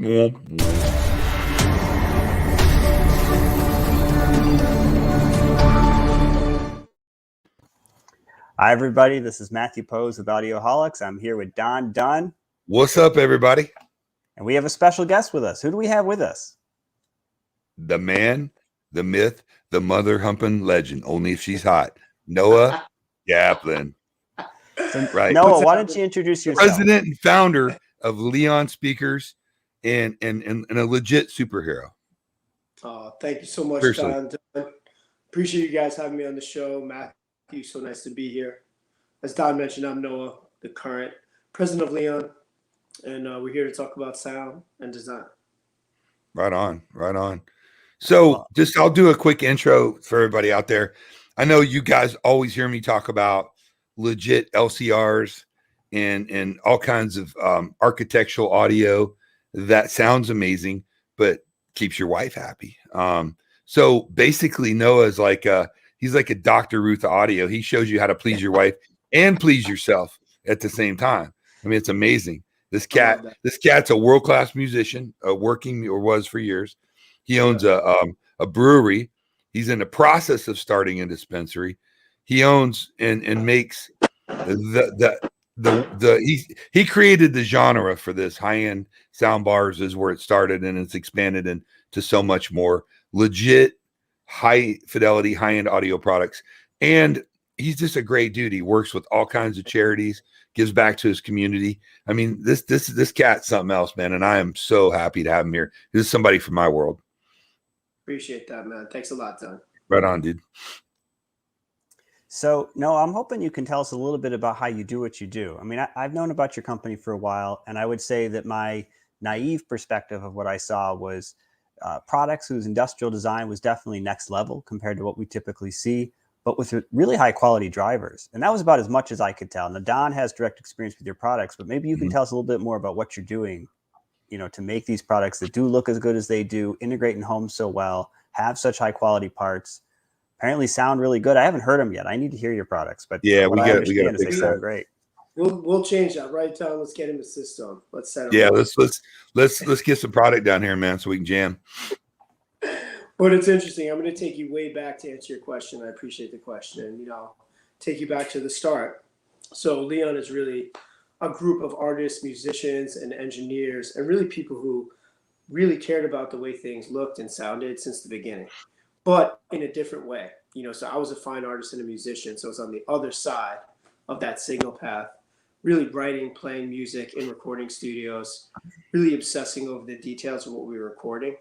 Hi, everybody. This is Matthew Pose with Audioholics. I'm here with Don Dunn. What's up, everybody? And we have a special guest with us. Who do we have with us? The man, the myth, the mother humping legend, only if she's hot. Noah Kaplan. So, right. Noah, why don't you introduce yourself? President and founder of Leon Speakers and a legit superhero. Thank you so much, Don. Appreciate you guys having me on the show. Matthew, so nice to be here. As Don mentioned, I'm Noah, the current president of Leon, and we're here to talk about sound and design. Right on, right on. So I'll do a quick intro for everybody out there. I know you guys always hear me talk about legit LCRs and all kinds of architectural audio that sounds amazing, but keeps your wife happy. So basically Noah's like he's like a Dr. Ruth audio. He shows you how to please your wife and please yourself at the same time. I mean, it's amazing. This cat's a world-class musician, working or was for years. He owns a brewery. He's in the process of starting a dispensary. He owns and makes he created the genre for this. High-end sound bars is where it started, and it's expanded into so much more legit, high fidelity, high-end audio products. And he's just a great dude. He works with all kinds of charities, gives back to his community. I mean, this cat's something else, man. And I am so happy to have him here. This is somebody from my world. Appreciate that, man. Thanks a lot, Don. Right on, dude. So, Noah, I'm hoping you can tell us a little bit about how you do what you do. I mean, I've known about your company for a while, and I would say that my naive perspective of what I saw was products whose industrial design was definitely next level compared to what we typically see, but with really high quality drivers. And that was about as much as I could tell. Now, Don has direct experience with your products, but maybe you can tell us a little bit more about what you're doing, to make these products that do look as good as they do, integrate in homes so well, have such high quality parts, apparently sound really good. I haven't heard them yet. I need to hear your products, but yeah, we got to fix that. Sound great. We'll change that, right, Tom? Let's get him a system. Let's set him. Yeah, let's get some product down here, man, so we can jam. But it's interesting. I'm going to take you way back to answer your question. I appreciate the question. Take you back to the start. So Leon is really a group of artists, musicians, and engineers, and really people who really cared about the way things looked and sounded since the beginning, but in a different way. So I was a fine artist and a musician, so I was on the other side of that signal path, really writing, playing music in recording studios, really obsessing over the details of what we were recording.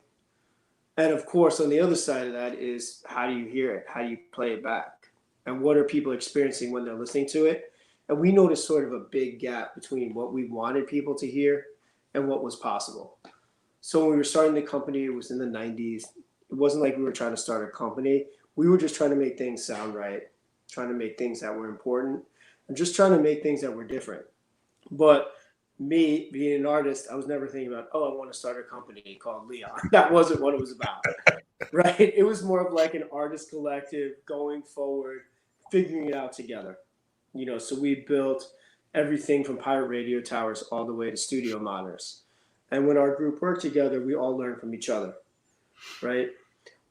And of course, on the other side of that is, how do you hear it? How do you play it back? And what are people experiencing when they're listening to it? And we noticed sort of a big gap between what we wanted people to hear and what was possible. So when we were starting the company, it was in the 90s. It wasn't like we were trying to start a company. We were just trying to make things sound right, trying to make things that were important, and just trying to make things that were different. But me being an artist, I was never thinking about, I want to start a company called Leon. That wasn't what it was about, right? It was more of like an artist collective going forward, figuring it out together. So we built everything from pirate radio towers all the way to studio monitors. And when our group worked together, we all learned from each other, right?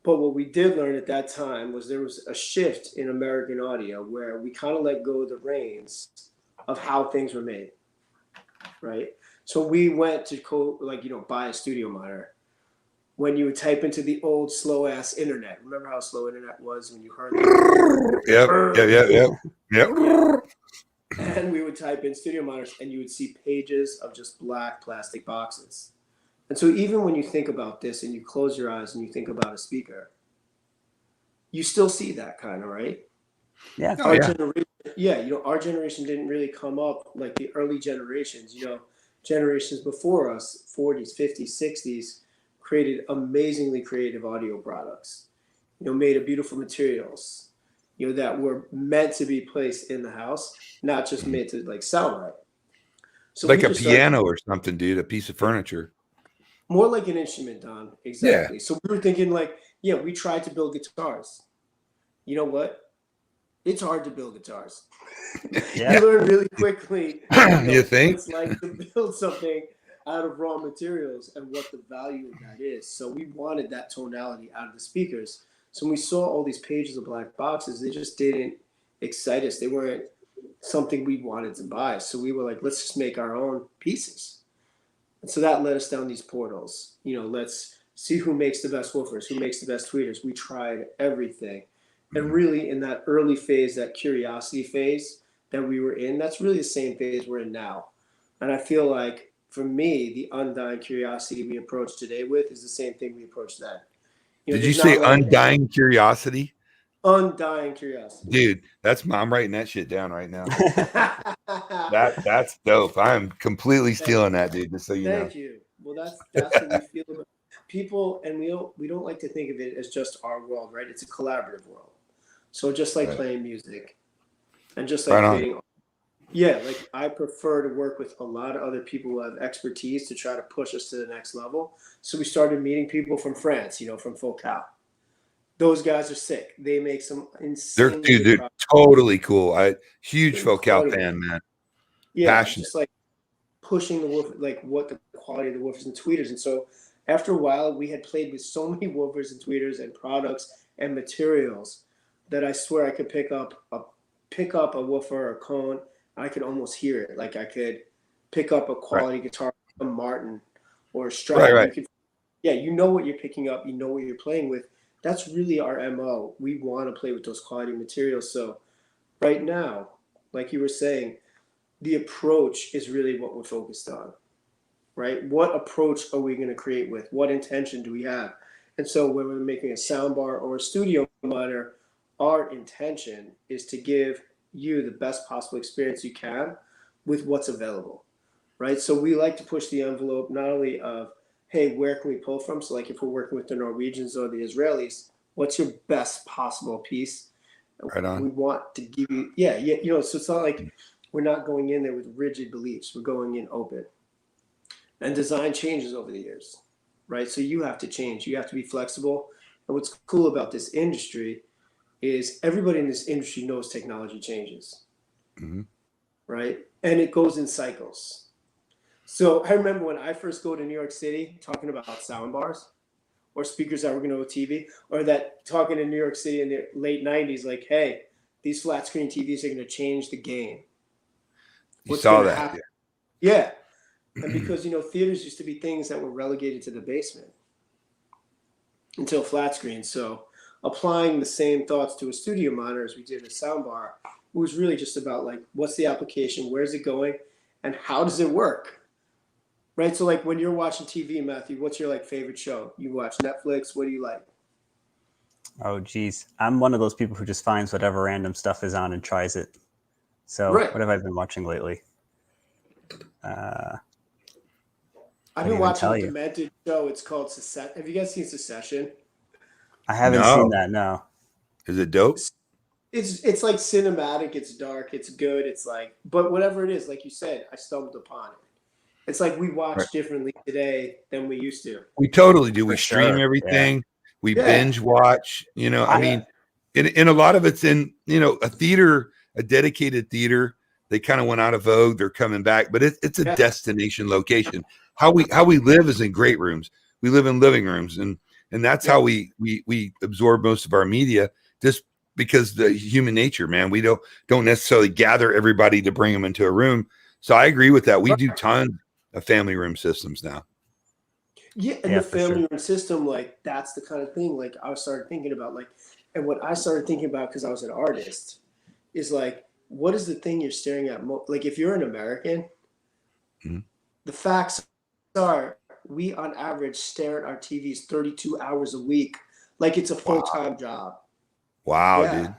But what we did learn at that time was there was a shift in American audio where we kind of let go of the reins of how things were made, right? So we went to buy a studio monitor. When you would type into the old slow ass internet, remember how slow internet was when you heard it? Yep. And we would type in studio monitors and you would see pages of just black plastic boxes. And so even when you think about this and you close your eyes and you think about a speaker, you still see that kind of, right? Yeah. Our generation didn't really come up like the early generations. Generations before us, 40s, 50s, 60s, created amazingly creative audio products, made of beautiful materials, that were meant to be placed in the house, not just made to sound right. So like a piano or something, dude, a piece of furniture. More like an instrument, Don. Exactly. Yeah. So we were thinking we tried to build guitars. You know what? It's hard to build guitars. Yeah. You learn really quickly. You think? It's like to build something out of raw materials and what the value of that is. So we wanted that tonality out of the speakers. So when we saw all these pages of black boxes, they just didn't excite us. They weren't something we wanted to buy. So we were like, let's just make our own pieces. And so that led us down these portals. Let's see who makes the best woofers, who makes the best tweeters. We tried everything. And really in that early phase, that curiosity phase that we were in, that's really the same phase we're in now. And I feel like for me, the undying curiosity we approach today with is the same thing we approached then. Did you say undying curiosity? Undying curiosity. Dude, I'm writing that shit down right now. That's dope. I'm completely stealing that, dude, just so you know. Thank you. Well, that's what we feel about people, and we don't like to think of it as just our world, right? It's a collaborative world. So just like playing music and just like creating, like I prefer to work with a lot of other people who have expertise to try to push us to the next level. So we started meeting people from France, from Focal. Those guys are sick. They make some insane. They're totally cool. Huge Focal fan, man. Yeah, just like pushing the woofer, like what the quality of the woofers and tweeters. And so after a while, we had played with so many woofers and tweeters and products and materials that I swear I could pick up a woofer or a cone. I could almost hear it. Like I could pick up a quality guitar from Martin or Strat. Right. You know what you're picking up. You know what you're playing with. That's really our MO. We want to play with those quality materials. So right now, like you were saying, the approach is really what we're focused on, right? What approach are we going to create with? What intention do we have? And so when we're making a soundbar or a studio monitor, our intention is to give you the best possible experience you can with what's available, right? So we like to push the envelope not only of, hey, where can we pull from? So like if we're working with the Norwegians or the Israelis, what's your best possible piece? Right on. We want to give you, so it's not like we're not going in there with rigid beliefs. We're going in open. And design changes over the years, right? So you have to change. You have to be flexible. And what's cool about this industry is everybody in this industry knows technology changes, right? And it goes in cycles. So I remember when I first go to New York City talking about sound bars or speakers that were going to go TV, or that talking in New York City in the late 90s, like, hey, these flat screen TVs are going to change the game. You saw that. Happen? Yeah. And because, theaters used to be things that were relegated to the basement until flat screen. So applying the same thoughts to a studio monitor as we did a soundbar, it was really just about like, what's the application? Where's it going? And how does it work? Right. So like when you're watching TV, Matthew, what's your favorite show? You watch Netflix. What do you like? Oh, geez. I'm one of those people who just finds whatever random stuff is on and tries it. So what have I been watching lately? I've been watching a demented show. It's called Secession. Have you guys seen Secession? I haven't seen that. No. Is it dope? It's like cinematic. It's dark. It's good. It's like, but whatever it is, like you said, I stumbled upon it. It's like we watch differently today than we used to. We totally do. We stream everything. We binge watch. I mean, in a lot of it's in a theater, a dedicated theater. They kind of went out of vogue. They're coming back, but it's a destination location. How we live is in great rooms. We live in living rooms, and that's how we absorb most of our media. Just because the human nature, man, we don't necessarily gather everybody to bring them into a room. So I agree with that. We do tons of family room systems now. Yeah, and the family room system, like that's the kind of thing. Like I started thinking about, and what I started thinking about because I was an artist is like, what is the thing you're staring at? Like if you're an American, the facts are we on average stare at our TVs 32 hours a week, like it's a full-time job. Wow,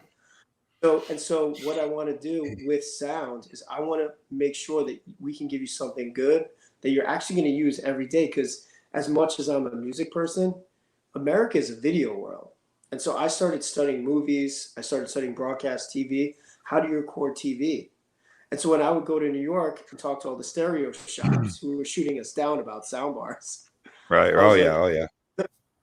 dude. So what I want to do with sound is I want to make sure that we can give you something good that you're actually going to use every day. Because as much as I'm a music person, America is a video world. And so I started studying movies. I started studying broadcast TV. How do you record TV? And so when I would go to New York and talk to all the stereo shops who were shooting us down about sound bars. Right. Oh yeah.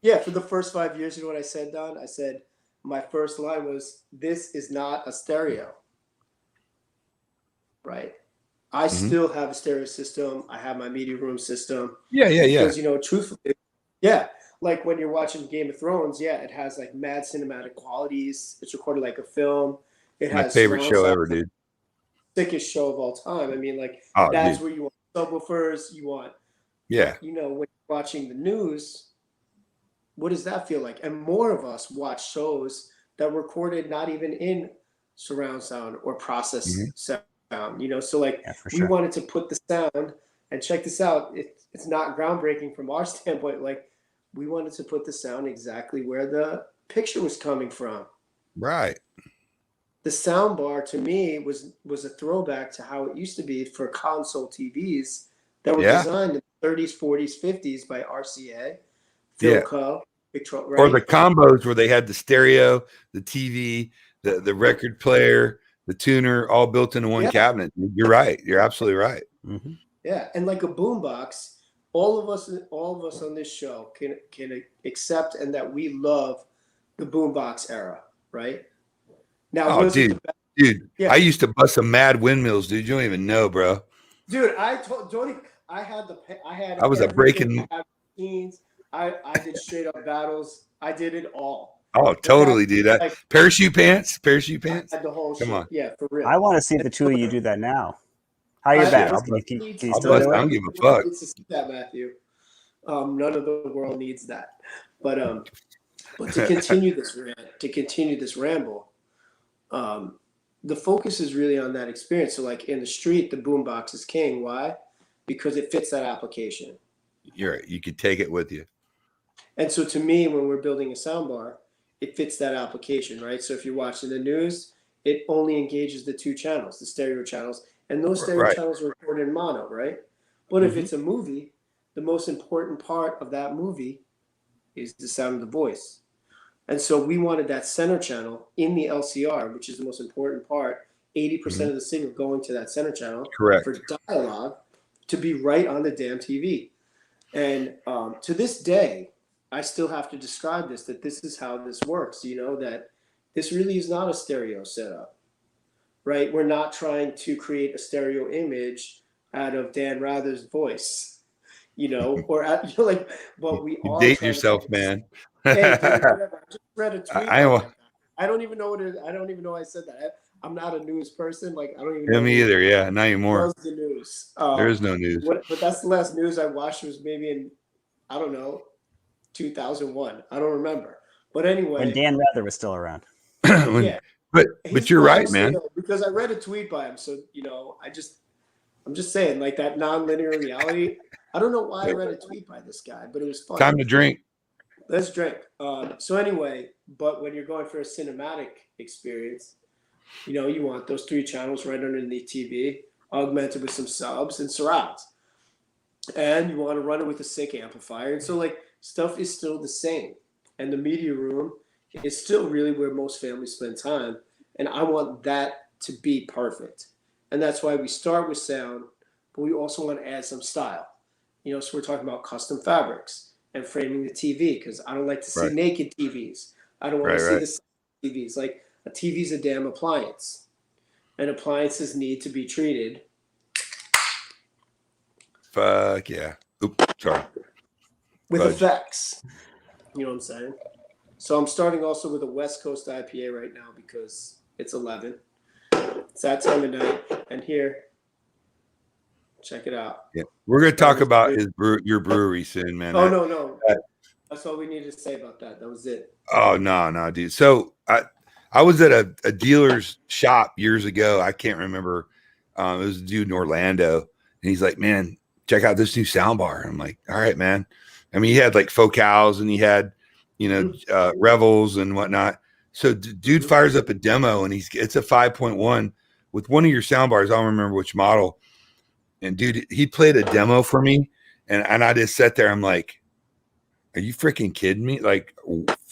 Yeah. For the first 5 years, you know what I said, Don? I said, my first line was, this is not a stereo. Right. I still have a stereo system. I have my media room system. Yeah. Because, truthfully, yeah, like when you're watching Game of Thrones, yeah, it has like mad cinematic qualities. It's recorded like a film. It My has favorite surround show sound. ever, dude. Sickest show of all time. I mean, like Oh, that's dude. where you want subwoofers. You want, Yeah. when you're watching the news, what does that feel like? And more of us watch shows that were recorded not even in surround sound or process sound. So like for we sure. wanted to put the sound, and check this out. It's not groundbreaking from our standpoint. Like we wanted to put the sound exactly where the picture was coming from. Right. The sound bar to me was a throwback to how it used to be for console TVs that were designed in the 30s, 40s, 50s by RCA, Philco, right? Or the combos where they had the stereo, the TV, the record player, the tuner, all built into one cabinet. You're right. You're absolutely right. Mm-hmm. Yeah, and like a boombox, all of us on this show can accept and that we love the boombox era, right? Now, dude, I used to bust some mad windmills, dude. You don't even know, bro. Dude, I told Jody, I had I was a breaking. I had machines. I did straight up battles. I did it all. Oh, totally, dude. That parachute pants. I had the whole Come shit. on. Yeah, for real. I want to see the two of you do that now. How are your battles? Can you still do it? I don't give a fuck. Needs to see that, Matthew. None of the world needs that. But to continue this ramble, the focus is really on that experience. So like in the street, the boombox is king. Why? Because it fits that application. You're right. You could take it with you. And so to me, when we're building a soundbar, it fits that application, right? So if you're watching the news, it only engages the two channels, the stereo channels, and those stereo channels are recorded in mono, right? But if it's a movie, the most important part of that movie is the sound of the voice. And so we wanted that center channel in the LCR, which is the most important part, 80% of the signal going to that center channel for dialogue, to be right on the damn TV. And to this day, I still have to describe this, that this is how this works, that this really is not a stereo setup, right? We're not trying to create a stereo image out of Dan Rather's voice, but we are. Date yourself, man. Hey, dude, whatever. I just read a tweet. I don't even know what it is. I don't even know I said that. I'm not a news person. Like, I don't even know. Me either. Yeah, not anymore. The news. There is no news. But that's the last news I watched was maybe in, I don't know, 2001. I don't remember. But anyway. When Dan Rather was still around. But you're right, man. Because I read a tweet by him. So, I'm just saying, like that non-linear reality. I don't know why I read a tweet by this guy, but it was fun. Time to drink. Let's drink. So anyway, but when you're going for a cinematic experience, you want those three channels right underneath TV, augmented with some subs and surrounds. And you want to run it with a sick amplifier. And so like stuff is still the same. And the media room is still really where most families spend time. And I want that to be perfect. And that's why we start with sound, but we also want to add some style. So we're talking about custom fabrics and framing the TV, because I don't like to see naked TVs. I don't want to see the TVs. Like a TV is a damn appliance, and appliances need to be treated. Fuck yeah. Oops, sorry. With effects. You know what I'm saying? So I'm starting also with a West Coast IPA right now because it's 11. It's that time of night, and here, check it out. Yeah, we're gonna talk about your brewery soon, man. Oh no. That's all we needed to say about that. That was it. Oh no, dude. So I was at a dealer's shop years ago. I can't remember. It was a dude in Orlando, and he's like, "Man, check out this new soundbar." And I'm like, "All right, man." I mean, he had like Focals and he had, Revels and whatnot. So dude fires up a demo, and it's a 5.1 with one of your soundbars. I don't remember which model. And dude, he played a demo for me, and I just sat there. I'm like, "Are you freaking kidding me?" Like,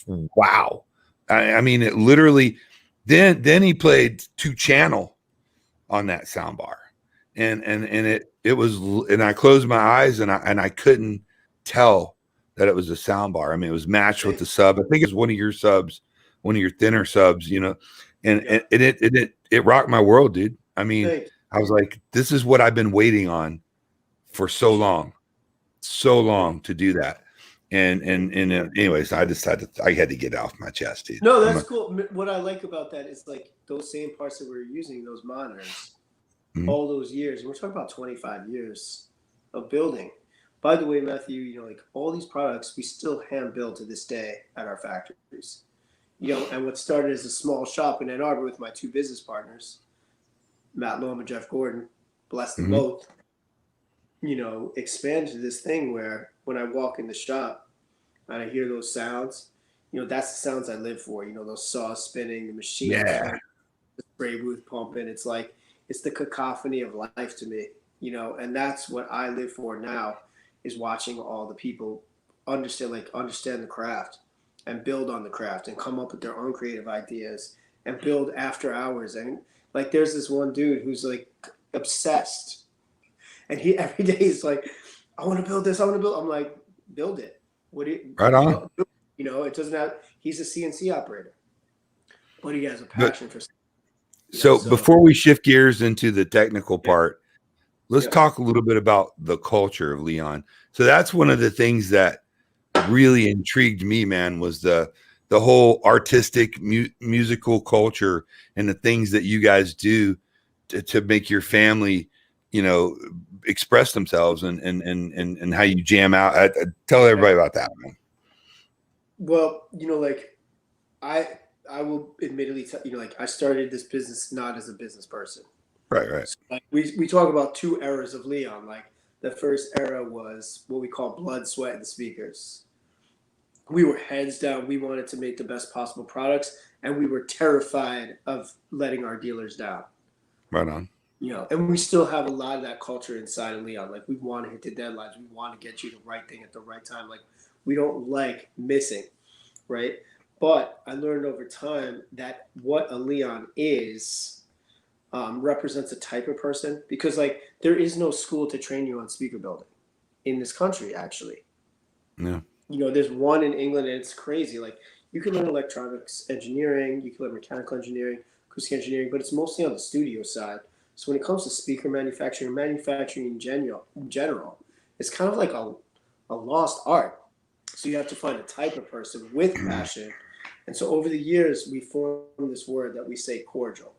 wow. I mean, it literally. Then he played 2-channel on that soundbar, and it was. And I closed my eyes, and I couldn't tell that it was a soundbar. I mean, it was matched with the sub. I think it was one of your subs, one of your thinner subs, and it rocked my world, dude. I mean. I was like, this is what I've been waiting on for so long to do that. And anyways, I had to get it off my chest, dude. No, that's cool. What I like about that is like those same parts that we're using, those monitors, all those years. And we're talking about 25 years of building. By the way, Matthew, like all these products, we still hand build to this day at our factories. And what started as a small shop in Ann Arbor with my two business partners, Matt Loam and Jeff Gordon, bless them both, expanded to this thing where when I walk in the shop and I hear those sounds, that's the sounds I live for. Those saws spinning, the machine, the spray booth pumping. It's like, it's the cacophony of life to me, and that's what I live for now, is watching all the people understand the craft and build on the craft and come up with their own creative ideas and build after hours. And like, there's this one dude who's like obsessed, and he every day is like, I want to build this. I want to build. I'm like, build it. Right on. It doesn't have. He's a CNC operator, but he has a passion for. So before we shift gears into the technical part, let's talk a little bit about the culture of Leon. So that's one of the things that really intrigued me, man, was the whole artistic musical culture and the things that you guys do to make your family, express themselves and how you jam out. Tell everybody about that, man. Well, like I will admittedly tell like I started this business not as a business person. Right. So, like, we talk about two eras of Leon. Like the first era was what we call blood, sweat, and speakers. We were heads down. We wanted to make the best possible products, and we were terrified of letting our dealers down. Right on. And we still have a lot of that culture inside of Leon. Like, we want to hit the deadlines. We want to get you the right thing at the right time. Like, we don't like missing, right? But I learned over time that what a Leon is represents a type of person, because like there is no school to train you on speaker building in this country, actually. Yeah. There's one in England, and it's crazy. Like, you can learn electronics engineering, you can learn mechanical engineering, acoustic engineering, but it's mostly on the studio side. So when it comes to speaker manufacturing in general, it's kind of like a lost art. So you have to find a type of person with passion. And so over the years, we formed this word that we say cordial.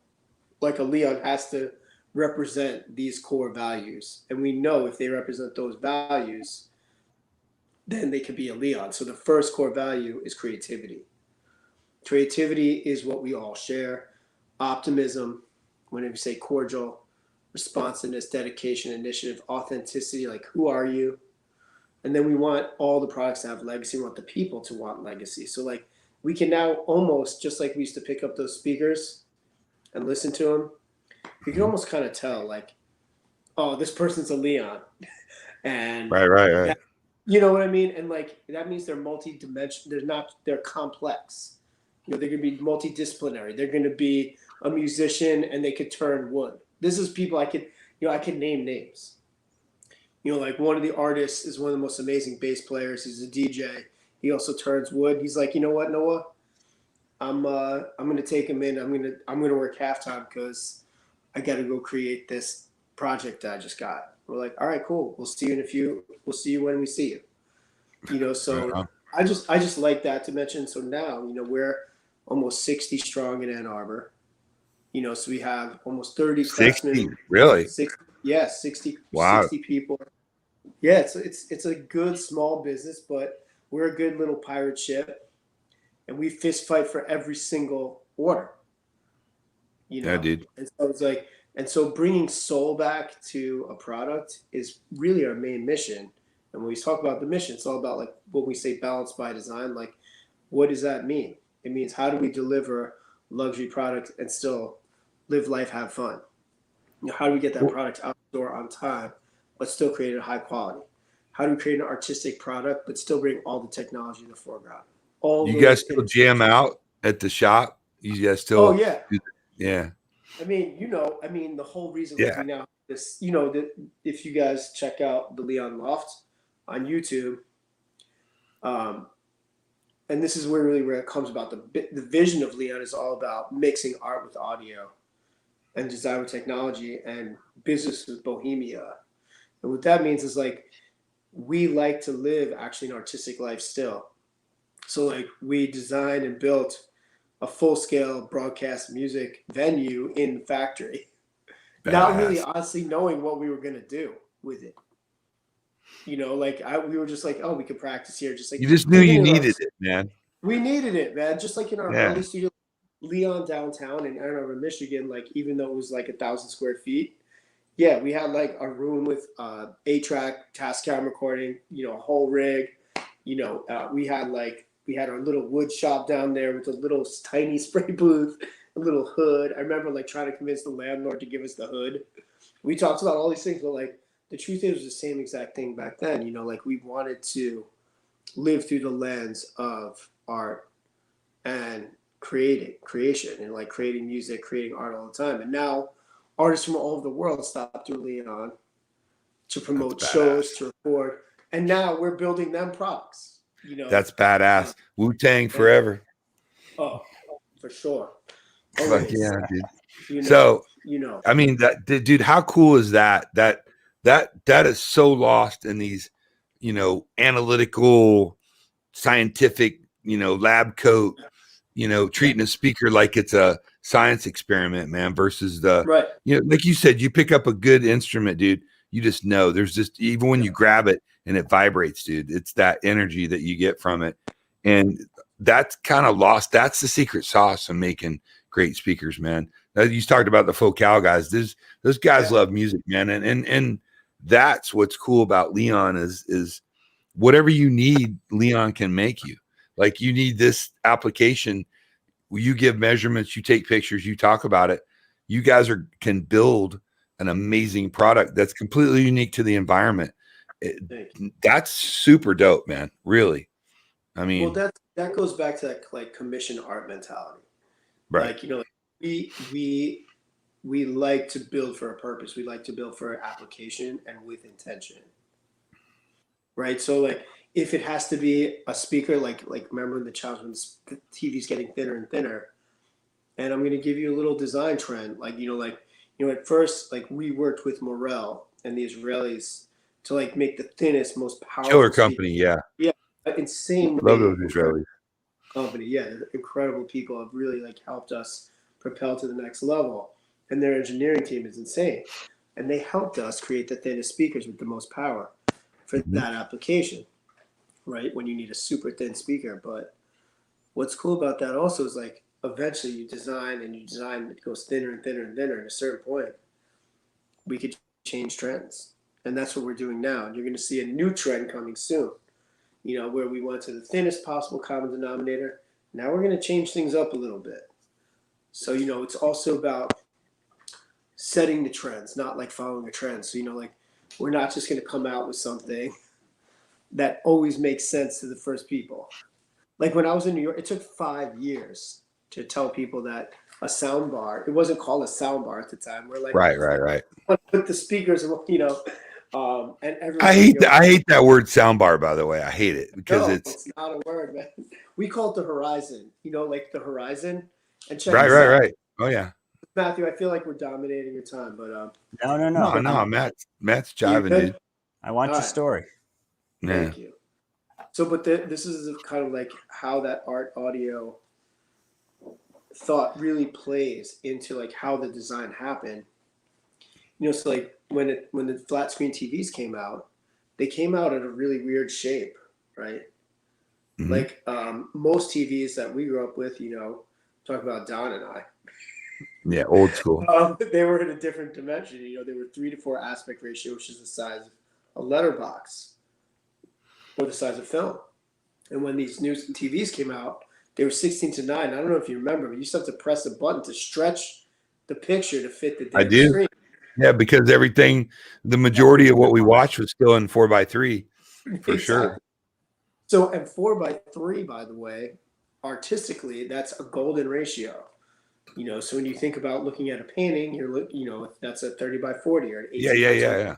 Like, a Leon has to represent these core values. And we know if they represent those values, then they could be a Leon. So the first core value is creativity. Creativity is what we all share. Optimism, when we say cordial, responsiveness, dedication, initiative, authenticity, like, who are you? And then we want all the products to have legacy. We want the people to want legacy. So like, we can now almost, just like we used to pick up those speakers and listen to them, you can almost kind of tell, like, oh, this person's a Leon. And right. You know what I mean? And like, that means they're multi-dimensional. They're complex. They're going to be multidisciplinary. They're going to be a musician, and they could turn wood. This is people I could name names. Like, one of the artists is one of the most amazing bass players. He's a DJ. He also turns wood. He's like, you know what, Noah? I'm going to take him in. I'm going to work halftime because I got to go create this project that I just got. We're like, all right, cool. We'll see you when we see you. So I just like that to mention. So now, we're almost 60 strong in Ann Arbor. So we have almost 30 craftsmen. Really? 60 Wow. 60 people. Yeah, it's a good small business, but we're a good little pirate ship, and we fist fight for every single order. Yeah, dude. And so it's like, and so bringing soul back to a product is really our main mission. And when we talk about the mission, it's all about, like, when we say balanced by design, like, what does that mean? It means, how do we deliver luxury product and still live life, have fun? How do we get that product out the door on time, but still create it high quality? How do we create an artistic product, but still bring all the technology in the foreground? You guys still jam out at the shop? You guys still? Oh, yeah. Yeah. I mean, the whole reason we now have this, if you guys check out the Leon Loft on YouTube, and this is where it comes about. The vision of Leon is all about mixing art with audio. and design with technology and business with bohemia. And what that means is like we like to live actually an artistic life still. So like we designed and built a full-scale broadcast music venue in the factory, not really Badass. honestly knowing what we were going to do with it. You know, like we were just like, oh, we could practice here, just like You just knew even you in our, needed it, man. we needed it, man. Just like in our Yeah. early studio, Leon downtown in Ann Arbor, Michigan, like even though it was like 1,000 square feet, yeah, we had like a room with 8-track Tascam recording, you know, a whole rig. You know, we had our little wood shop down there with a little tiny spray booth, a little hood. I remember like trying to convince the landlord to give us the hood. We talked about all these things, but like the truth is, it was the same exact thing back then. You know, like we wanted to live through the lens of art and creation and like creating music, creating art all the time. And now artists from all over the world stop through Leon to promote shows, to record. And now we're building them products, you know. That's badass. Wu-Tang forever. Oh, for sure. Fuck Always. yeah, dude. You know, So, you know. I mean, that dude, how cool is that? That is so lost in these, you know, analytical, scientific, you know, lab coat, you know, treating a speaker like it's a science experiment, man, versus the, Right. you know, like you said, you pick up a good instrument, dude. You just know there's just, even when you grab it and it vibrates, dude, it's that energy that you get from it. And that's kind of lost. That's the secret sauce of making great speakers, man. You talked about the Focal guys. Those guys love music, man. And that's what's cool about Leon is whatever you need, Leon can make you. Like you need this application, you give measurements, you take pictures, you talk about it. You guys can build an amazing product that's completely unique to the environment. That's super dope, man. Really. I mean, well, that goes back to that like commission art mentality. right. Like, you know, we like to build for a purpose. We like to build for an application and with intention. Right. So like if it has to be a speaker, like remember in the challenge when the TV's getting thinner and thinner, and I'm gonna give you a little design trend. Like, you know, at first, like we worked with Morel and the Israelis to like make the thinnest, most powerful Killer company, speaker. yeah. Insanely love those Israelis. company. Yeah, incredible people have really like helped us propel to the next level. And their engineering team is insane. And they helped us create the thinnest speakers with the most power for that application, right? When you need a super thin speaker. But what's cool about that also is like eventually you design, it goes thinner and thinner and thinner. At a certain point, we could change trends. And that's what we're doing now. And you're going to see a new trend coming soon, you know, where we went to the thinnest possible common denominator. Now we're going to change things up a little bit. So, you know, it's also about setting the trends, not like following a trend. So, you know, like we're not just going to come out with something that always makes sense to the first people. Like when I was in New York, it took 5 years to tell people that a sound bar, it wasn't called a sound bar at the time. We're like, Right. put the speakers, you know, and everyone. I hate that word soundbar, by the way. I hate it because it's not a word, man. We call it the horizon, you know, like the horizon. And check right. Oh yeah. Matthew, I feel like we're dominating your time, but No, Matt's jiving, dude. I want your story. Thank you. So, but this is kind of like how that art audio thought really plays into like how the design happened. You know, so like when the flat screen TVs came out, they came out in a really weird shape, right? Mm-hmm. Like most TVs that we grew up with, you know, talk about Don and I. Yeah, old school. They were in a different dimension. You know, they were 3 to 4 aspect ratio, which is the size of a letterbox or the size of film. And when these new TVs came out, they were 16 to 9. I don't know if you remember, but you used to have to press a button to stretch the picture to fit the I do. screen. Yeah, because the majority of what we watched was still in 4:3 for sure. So, and 4:3, by the way, artistically, that's a golden ratio. You know, so when you think about looking at a painting, you know, that's a 30:40 or an 18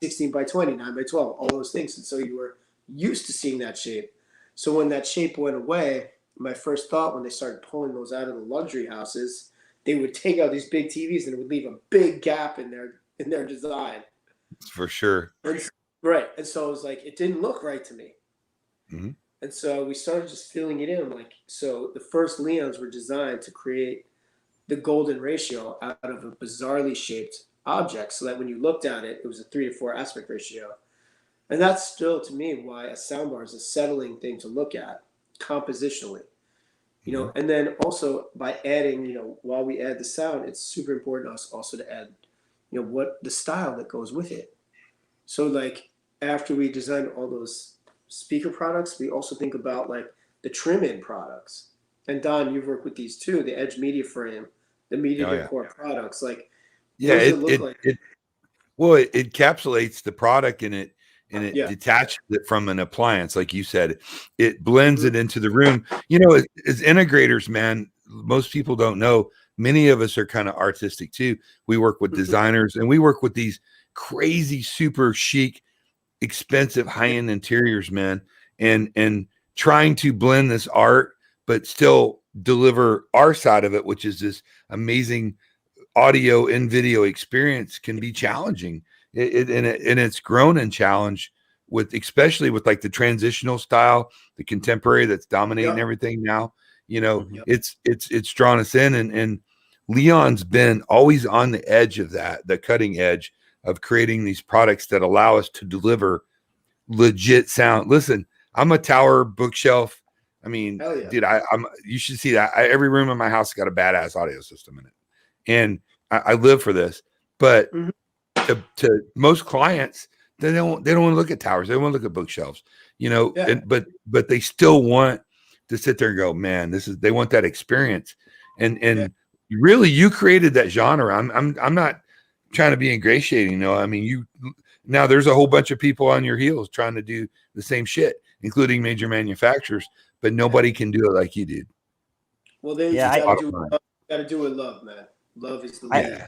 16:20, 9:12, all those things. And so you were used to seeing that shape. So when that shape went away, my first thought when they started pulling those out of the luxury houses, they would take out these big TVs and it would leave a big gap in their design. For sure. Right. And so it was like, it didn't look right to me. Mm-hmm. And so we started just filling it in. I'm like, so the first Leons were designed to create the golden ratio out of a bizarrely shaped object, so that when you looked at it, it was a 3 to 4 aspect ratio. And that's still, to me, why a soundbar is a settling thing to look at compositionally. You know, and then also by adding, you know, while we add the sound, it's super important us also to add, you know, what the style that goes with it. So like after we design all those speaker products, we also think about like the trim-in products. And Don, you've worked with these too, the Edge Media Frame, the Media Decor products. Like, yeah, what does it look like? It encapsulates the product and it detaches it from an appliance, like you said. It blends it into the room. You know, as integrators, man, most people don't know. Many of us are kind of artistic too. We work with designers and we work with these crazy, super chic, expensive, high-end interiors, man, and trying to blend this art, but still deliver our side of it, which is this amazing audio and video experience, can be challenging. And it's grown in challenge with, especially with like the transitional style, the contemporary that's dominating everything now. You know, it's drawn us in, and Leon's been always on the edge of that, the cutting edge of creating these products that allow us to deliver legit sound. Listen, I'm a tower bookshelf. I mean, dude, you should see that. Every room in my house got a badass audio system in it. And I live for this, but to most clients, they don't want to look at towers. They want to look at bookshelves, you know, but they still want to sit there and go, man, they want that experience. And really, you created that genre. I'm not trying to be ingratiating, though. I mean, now there's a whole bunch of people on your heels trying to do the same shit, including major manufacturers, but nobody can do it like you did. Well, then you got to do it with love, man. Love is the lead.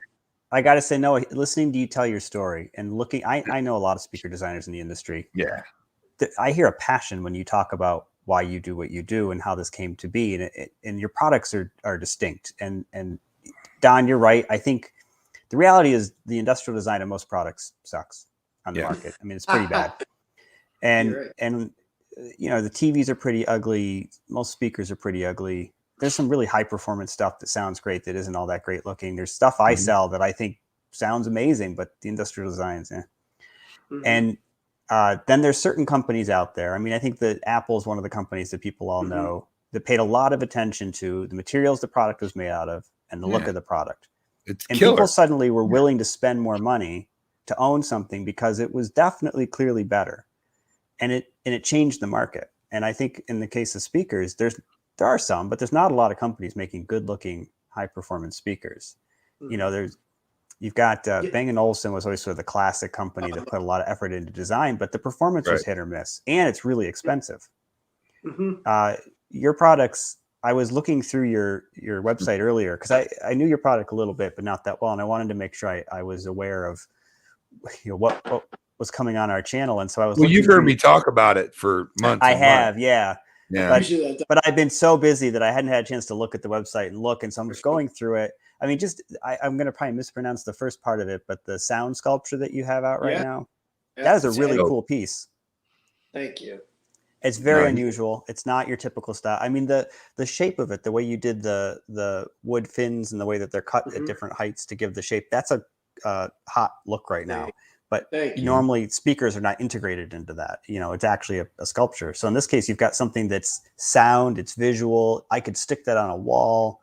I got to say, Noah, listening to you tell your story and looking, I know a lot of speaker designers in the industry. Yeah. I hear a passion when you talk about why you do what you do and how this came to be. And your products are distinct. And Don, you're right. I think the reality is the industrial design of most products sucks on the market. I mean, it's pretty bad. And you know, the TVs are pretty ugly. Most speakers are pretty ugly. There's some really high performance stuff that sounds great that isn't all that great looking. There's stuff I sell that I think sounds amazing, but the industrial designs, And then there's certain companies out there. I mean, I think that Apple is one of the companies that people all know that paid a lot of attention to the materials the product was made out of and the look of the product. It's and killer. People suddenly were willing to spend more money to own something because it was definitely clearly better. And it changed the market. And I think in the case of speakers, there are some, but there's not a lot of companies making good looking, high performance speakers. You know, you've got Bang & Olufsen was always sort of the classic company that put a lot of effort into design, but the performance was hit or miss, and it's really expensive. Your products, I was looking through your website earlier because I knew your product a little bit, but not that well. And I wanted to make sure I was aware of what was coming on our channel. And so I was you've heard me talk about it for months. I have, yeah. Yeah. But I've been so busy that I hadn't had a chance to look at the website and look. And so I'm just going through it. I mean, I'm going to probably mispronounce the first part of it, but the sound sculpture that you have out right now, that is a really cool piece. Thank you. It's very unusual. It's not your typical style. I mean, the shape of it, the way you did the wood fins and the way that they're cut at different heights to give the shape, that's a hot look right now. But normally speakers are not integrated into that. You know, it's actually a sculpture. So in this case, you've got something that's sound, it's visual. I could stick that on a wall.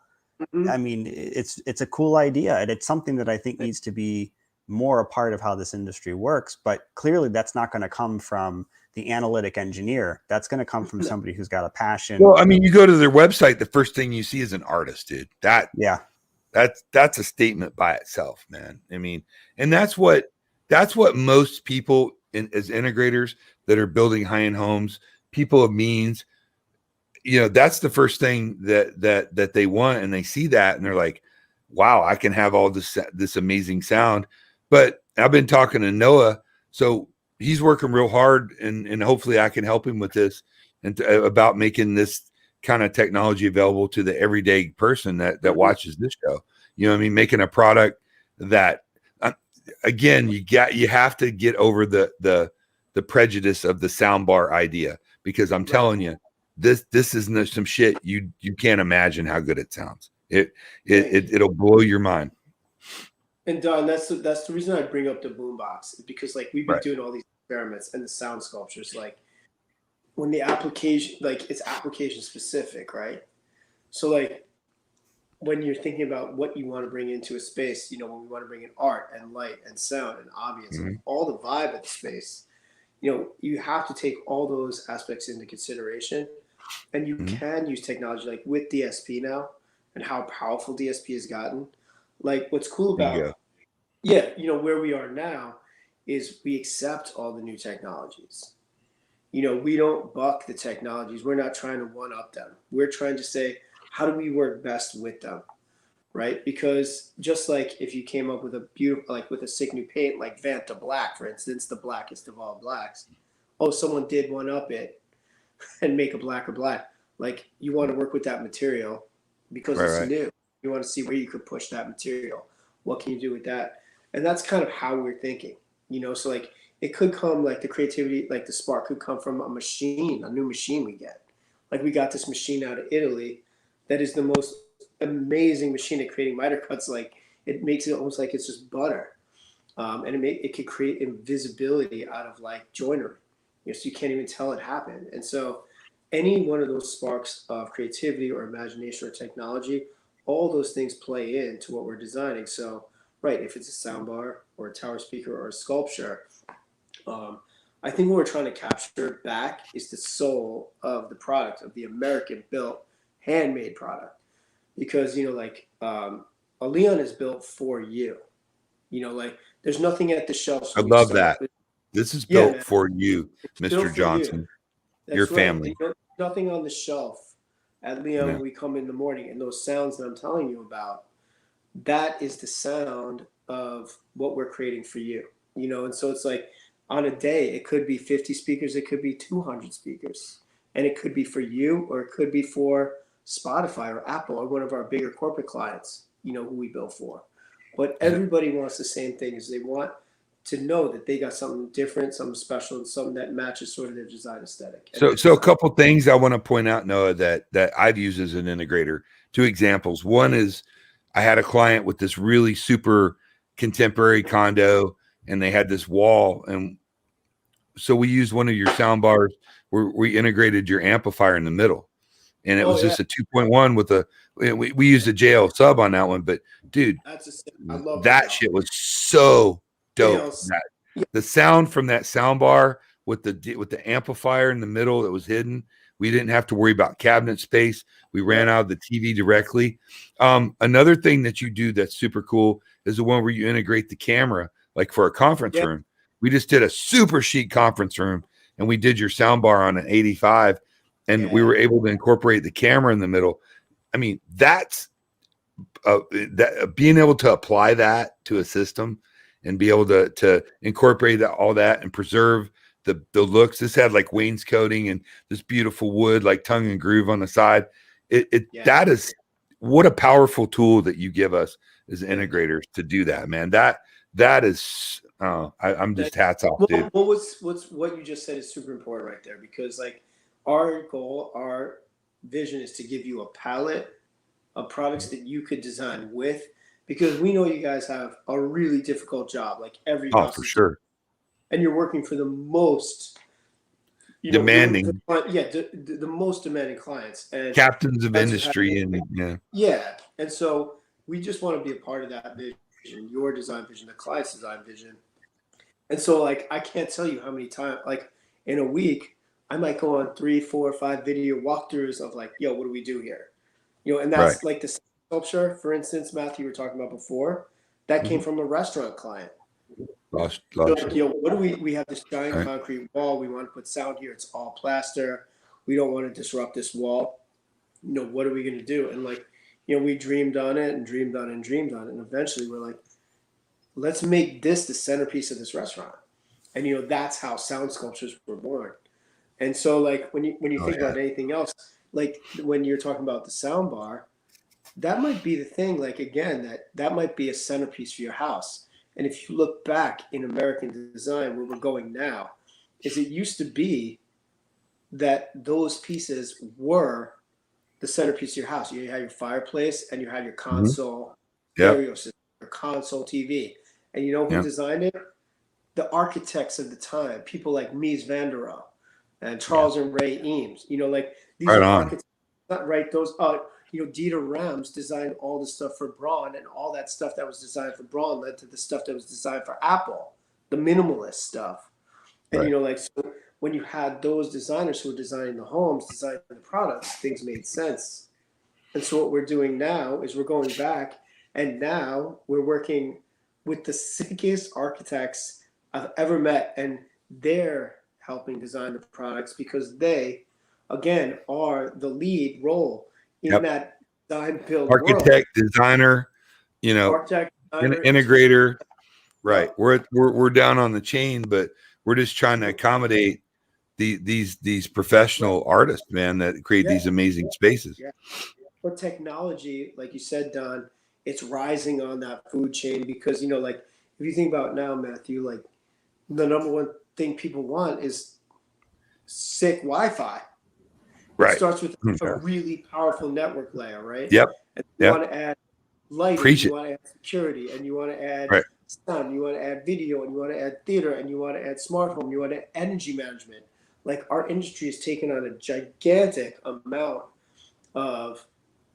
I mean, it's a cool idea. And it's something that I think needs to be more a part of how this industry works. But clearly that's not going to come from the analytic engineer. That's going to come from somebody who's got a passion. Well, I mean, you go to their website, the first thing you see is an artist, dude. That's a statement by itself, man. I mean, and that's what most people as integrators that are building high-end homes, people of means, you know, that's the first thing that they want. And they see that and they're like, wow, I can have all this amazing sound. But I've been talking to Noah, so he's working real hard, and hopefully I can help him with this and about making this kind of technology available to the everyday person that watches this show. You know what I mean? Making a product that, again, you have to get over the prejudice of the soundbar idea, because I'm telling you, this is some shit you can't imagine how good it sounds. It'll blow your mind. And Don, that's the reason I bring up the boombox, because like we've been Right. doing all these experiments and the sound sculptures, like when the application, like it's application specific, right? So like when you're thinking about what you want to bring into a space, you know, when we want to bring in art and light and sound and ambience and all the vibe of the space, you know, you have to take all those aspects into consideration. And you can use technology like with DSP now and how powerful DSP has gotten. Like what's cool about, you know, where we are now is we accept all the new technologies. You know, we don't buck the technologies. We're not trying to one up them. We're trying to say, how do we work best with them? Right? Because just like if you came up with a beautiful, like with a sick new paint, like Vanta Black, for instance, the blackest of all blacks. Oh, someone did one up it and make a blacker black. Like you want to work with that material because it's new. You want to see where you could push that material. What can you do with that? And that's kind of how we're thinking, you know, so like it could come like the creativity, like the spark could come from a machine, a new machine we get. Like we got this machine out of Italy that is the most amazing machine at creating miter cuts. Like it makes it almost like it's just butter. And it could create invisibility out of like joinery. You know, so you can't even tell it happened. And so any one of those sparks of creativity or imagination or technology, all those things play into what we're designing. So, right, if it's a soundbar or a tower speaker or a sculpture, I think what we're trying to capture back is the soul of the product, of the American built, handmade product. Because, you know, like a Leon is built for you. You know, like there's nothing at the shelf. I love that. This is built for you, Mr. Johnson, your family. There's nothing on the shelf at Leon when we come in the morning. And those sounds that I'm telling you about, that is the sound of what we're creating for you. You know, and so it's like on a day, it could be 50 speakers, it could be 200 speakers. And it could be for you, or it could be for Spotify or Apple or one of our bigger corporate clients, you know, who we build for. But everybody wants the same thing, is they want to know that they got something different, something special, and something that matches sort of their design aesthetic. So a couple things I want to point out, Noah, that I've used as an integrator. 2 examples. One is I had a client with this really super contemporary condo, and they had this wall, and so we used one of your sound bars where we integrated your amplifier in the middle. And it was just a 2.1 with we used a JL sub on that one, but dude, I love that shit was so dope. The sound from that sound bar with the amplifier in the middle that was hidden, we didn't have to worry about cabinet space. We ran out of the TV directly. Another thing that you do that's super cool is the one where you integrate the camera, like for a conference room. We just did a super chic conference room, and we did your sound bar on an 85. And we were able to incorporate the camera in the middle. I mean, that's being able to apply that to a system and be able to incorporate all that and preserve the looks. This had like wainscoting and this beautiful wood, like tongue and groove on the side. That is what a powerful tool that you give us as integrators to do that, man. That is, I'm just hats off, dude. What you just said is super important right there, because like, our goal, our vision is to give you a palette of products that you could design with, because we know you guys have a really difficult job, like every house. For sure. And you're working for the most demanding, the most demanding clients and captains of industry, and and so we just want to be a part of that vision, your design vision, the client's design vision. And so like I can't tell you how many times, like in a week, I might go on 3, 4, 5 video walkthroughs of like, yo, what do we do here? You know, and that's like the sculpture, for instance, Matthew, you were talking about before, that came from a restaurant client. Lost. So like, you know, what do we have this giant concrete wall. We want to put sound here. It's all plaster. We don't want to disrupt this wall. You know, what are we going to do? And like, you know, we dreamed on it and dreamed on it and dreamed on it. And eventually we're like, let's make this the centerpiece of this restaurant. And, you know, that's how sound sculptures were born. And so like when you think about anything else, like when you're talking about the sound bar, that might be the thing. Like, again, that might be a centerpiece for your house. And if you look back in American design, where we're going now, is it used to be that those pieces were the centerpiece of your house. You had your fireplace and you had your Mhm. console Yep. stereo system, your console TV. And you know who Yep. designed it? The architects of the time, people like Mies van der Rohe and Charles and Ray Eames. You know, like these Right are on. architects, not right? Those, you know, Dieter Rams designed all the stuff for Braun, and all that stuff that was designed for Braun led to the stuff that was designed for Apple, the minimalist stuff. And, you Right. know, like, so when you had those designers who were designing the homes, designing the products, things made sense. And so what we're doing now is we're going back, and now we're working with the sickest architects I've ever met, and they're helping design the products because they, again, are the lead role in Yep. that design build world. Architect, designer, you know, Architect, designer, integrator. Right. yeah. We're down on the chain, but we're just trying to accommodate these professional artists, man, that create Yeah. these amazing spaces. Yeah. But technology, like you said, Don, it's rising on that food chain because, you know, like if you think about it now, Matthew, like the number one thing people want is sick Wi-Fi. It Right. starts with a Sure. really powerful network layer, right? Yep. And you want to add lighting, Preach you it. want to add security, and you want to add Right. sound, you want to add video, and you want to add theater, and you want to add smart home, you want to add energy management. Like our industry has taken on a gigantic amount of,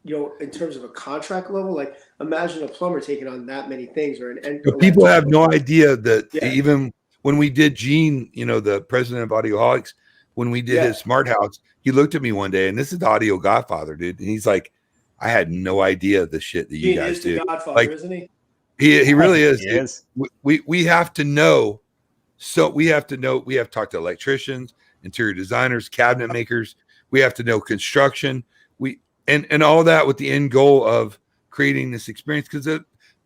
you know, in terms of a contract level. Like imagine a plumber taking on that many things, or an But people have electrician. no idea that Yeah. even when we did Gene, you know, the president of Audioholics, when we did Yeah. his smart house, he looked at me one day, and this is the audio godfather, dude. And he's like, I had no idea the shit that you Gene guys is the do. Godfather, Like isn't he? he really is, He dude. is. We have to know. So we have to know, we have to talk to electricians, interior designers, cabinet makers. We have to know construction. We and all that with the end goal of creating this experience, because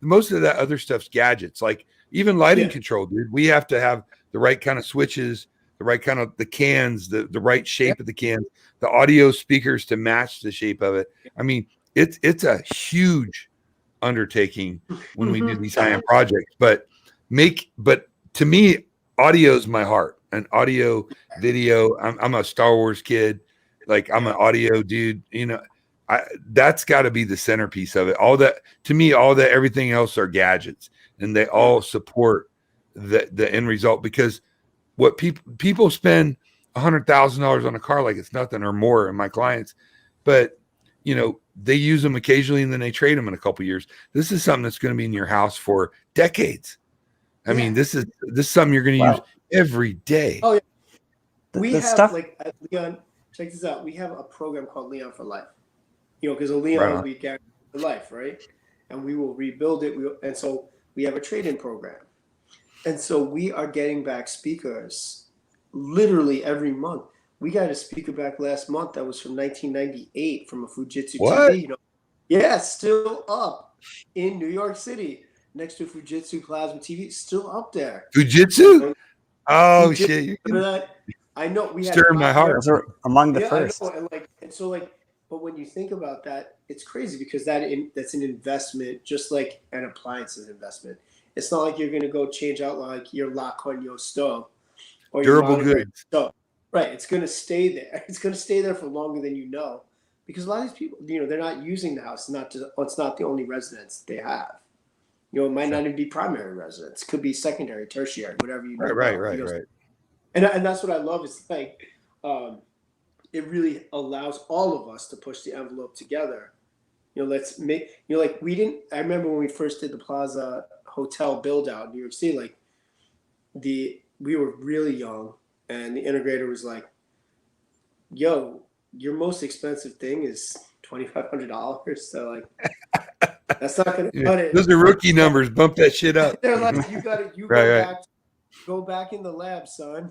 most of that other stuff's gadgets, like even lighting Yeah. control, dude. We have to have the right kind of switches, the right kind of the cans, the right shape of the cans, the audio speakers to match the shape of it. I mean, it's a huge undertaking when we do these high-end projects, but to me, audio is my heart, and audio video. I'm a Star Wars kid. Like I'm an audio dude, you know. That's got to be the centerpiece of it. All that, to me, all that, everything else are gadgets, and they all support the end result, because what people spend $100,000 on a car like it's nothing or more, in my clients, but you know, they use them occasionally and then they trade them in a couple of years. This is something that's going to be in your house for decades. I mean, this is something you're going to use every day. Oh yeah. We the have stuff. like at Leon. Check this out. We have a program called Leon for Life. You know, because a Leon Right on. we guarantee for life, right? And we will rebuild it. And so we have a trade-in program. And so we are getting back speakers literally every month. We got a speaker back last month that was from 1998 from a Fujitsu What? TV. You know, yeah, still up in New York City next to a Fujitsu plasma TV, still up there. Fujitsu? Oh Fujitsu, shit! remember that? I know we had Stir my heart. Those are among the yeah, first. I know, and so but when you think about that, it's crazy because that's an investment, just like an appliances investment. It's not like you're going to go change out like your La Cogne stove or Durable your goods. stove. Right, it's going to stay there. It's going to stay there for longer than you know, because a lot of these people, you know, they're not using the house. It's not the only residence they have. You know, it might not even be primary residence. It could be secondary, tertiary, whatever you know. Right. And that's what I love. It's like it really allows all of us to push the envelope together. You know, let's make, you know, like I remember when we first did the Plaza Hotel build out in New York City, like we were really young, and the integrator was like, yo, your most expensive thing is $2,500. So like, that's not going to cut it. Those are rookie numbers. Bump that shit up. They're like, you go back in the lab, son,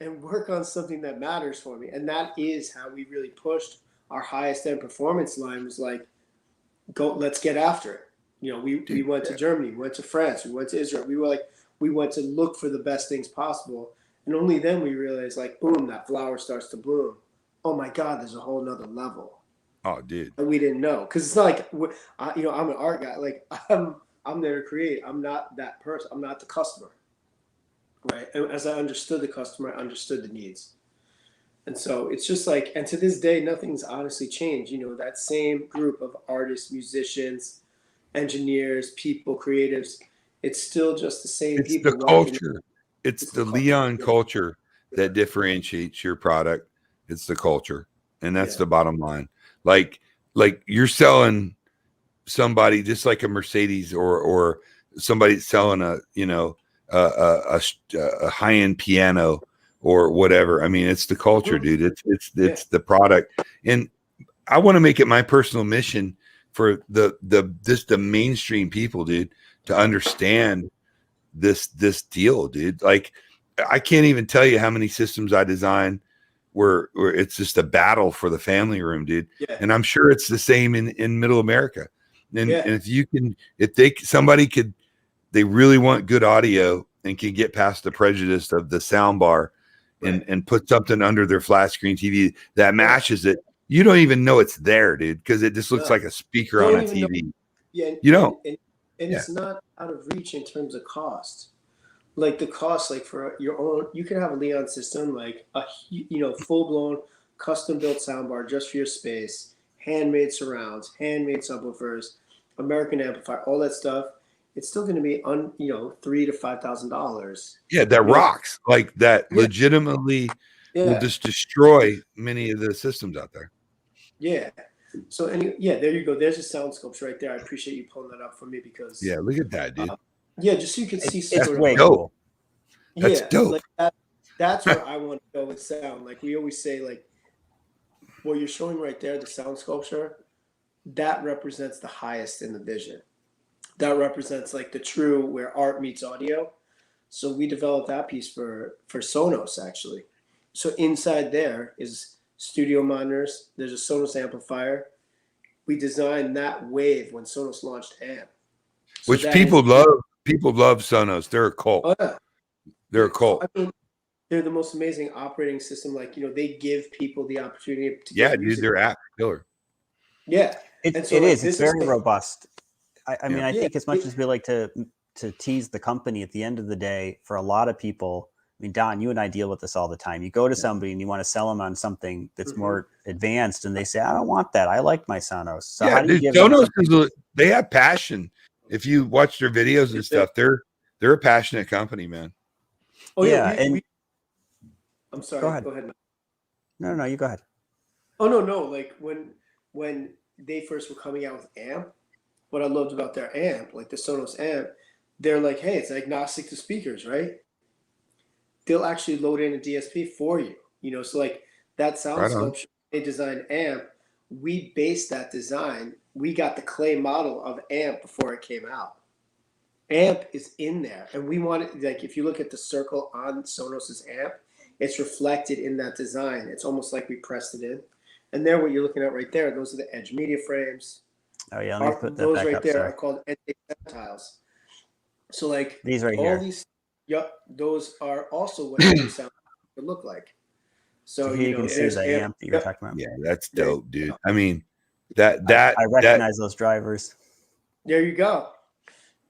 and work on something that matters for me. And that is how we really pushed our highest end performance line, was like, let's get after it. You know, we went to Germany, we went to France, we went to Israel. We went to look for the best things possible. And only then we realized, like, boom, that flower starts to bloom. Oh my God, there's a whole nother level. Oh, dude. And we didn't know, because it's not like I'm an art guy. Like I'm there to create. I'm not that person. I'm not the customer, right? And as I understood the customer, I understood the needs. And so it's just like, and to this day, nothing's honestly changed. That same group of artists, musicians, engineers, people, creatives, it's still just the same It's people the walking. culture. It's the Leon culture that differentiates your product. It's the culture. And that's the bottom line. Like you're selling somebody just like a Mercedes or somebody selling a high-end piano or whatever. I mean, it's the culture, dude. It's the product. And I want to make it my personal mission for the mainstream people, dude, to understand this deal, dude. Like, I can't even tell you how many systems I designed where it's just a battle for the family room, dude. Yeah. And I'm sure it's the same in middle America. And if they really want good audio and can get past the prejudice of the sound bar and put something under their flat screen TV that matches it, you don't even know it's there, dude, because it just looks like a speaker on a TV. It's not out of reach in terms of cost. Like the cost, like for your own, you can have a Leon system, like a full blown custom built soundbar just for your space, handmade surrounds, handmade subwoofers, American amplifier, all that stuff. It's still going to be $3,000 to $5,000. Yeah, that rocks. Like that legitimately will just destroy many of the systems out there. Yeah. So there you go. There's a sound sculpture right there. I appreciate you pulling that up for me because look at that, dude. Just so you can see it's way cool. That's dope. Like that's where I want to go with sound. Like we always say, like what you're showing right there, the sound sculpture, that represents the highest in the vision. That represents like the true where art meets audio. So we developed that piece for Sonos actually. So inside there is studio monitors. There's a Sonos amplifier. We designed that wave when Sonos launched AMP. So which people love. People love Sonos. They're a cult. Oh, yeah. They're a cult. I mean, they're the most amazing operating system. Like, they give people the opportunity to get music. Their app killer. Yeah. It is. It's very robust. I mean, I think as much as we like to tease the company, at the end of the day, for a lot of people, I mean, Don, you and I deal with this all the time. You go to somebody and you want to sell them on something that's more advanced, and they say, "I don't want that. I like my Sonos." So how do you give Sonos? They have passion. If you watch their videos and stuff, they're a passionate company, man. Oh yeah, I'm sorry. Go ahead. No, you go ahead. Oh no. Like when they first were coming out with AMP, what I loved about their amp, like the Sonos amp, they're like, hey, it's agnostic to speakers, right? They'll actually load in a DSP for you. So like that sound sculpture, they designed amp. We based that design. We got the clay model of amp before it came out. Amp is in there, and we wanted, like, if you look at the circle on Sonos's amp, it's reflected in that design. It's almost like we pressed it in. And there, what you're looking at right there, those are the Edge Media frames. Oh yeah, let me put that those back right up, there sorry. are called NA tiles. So like these right here. Those are also what the sound would look like. So you can see the amp that you're talking about. Yeah, that's dope, dude. I mean, I recognize those drivers. There you go.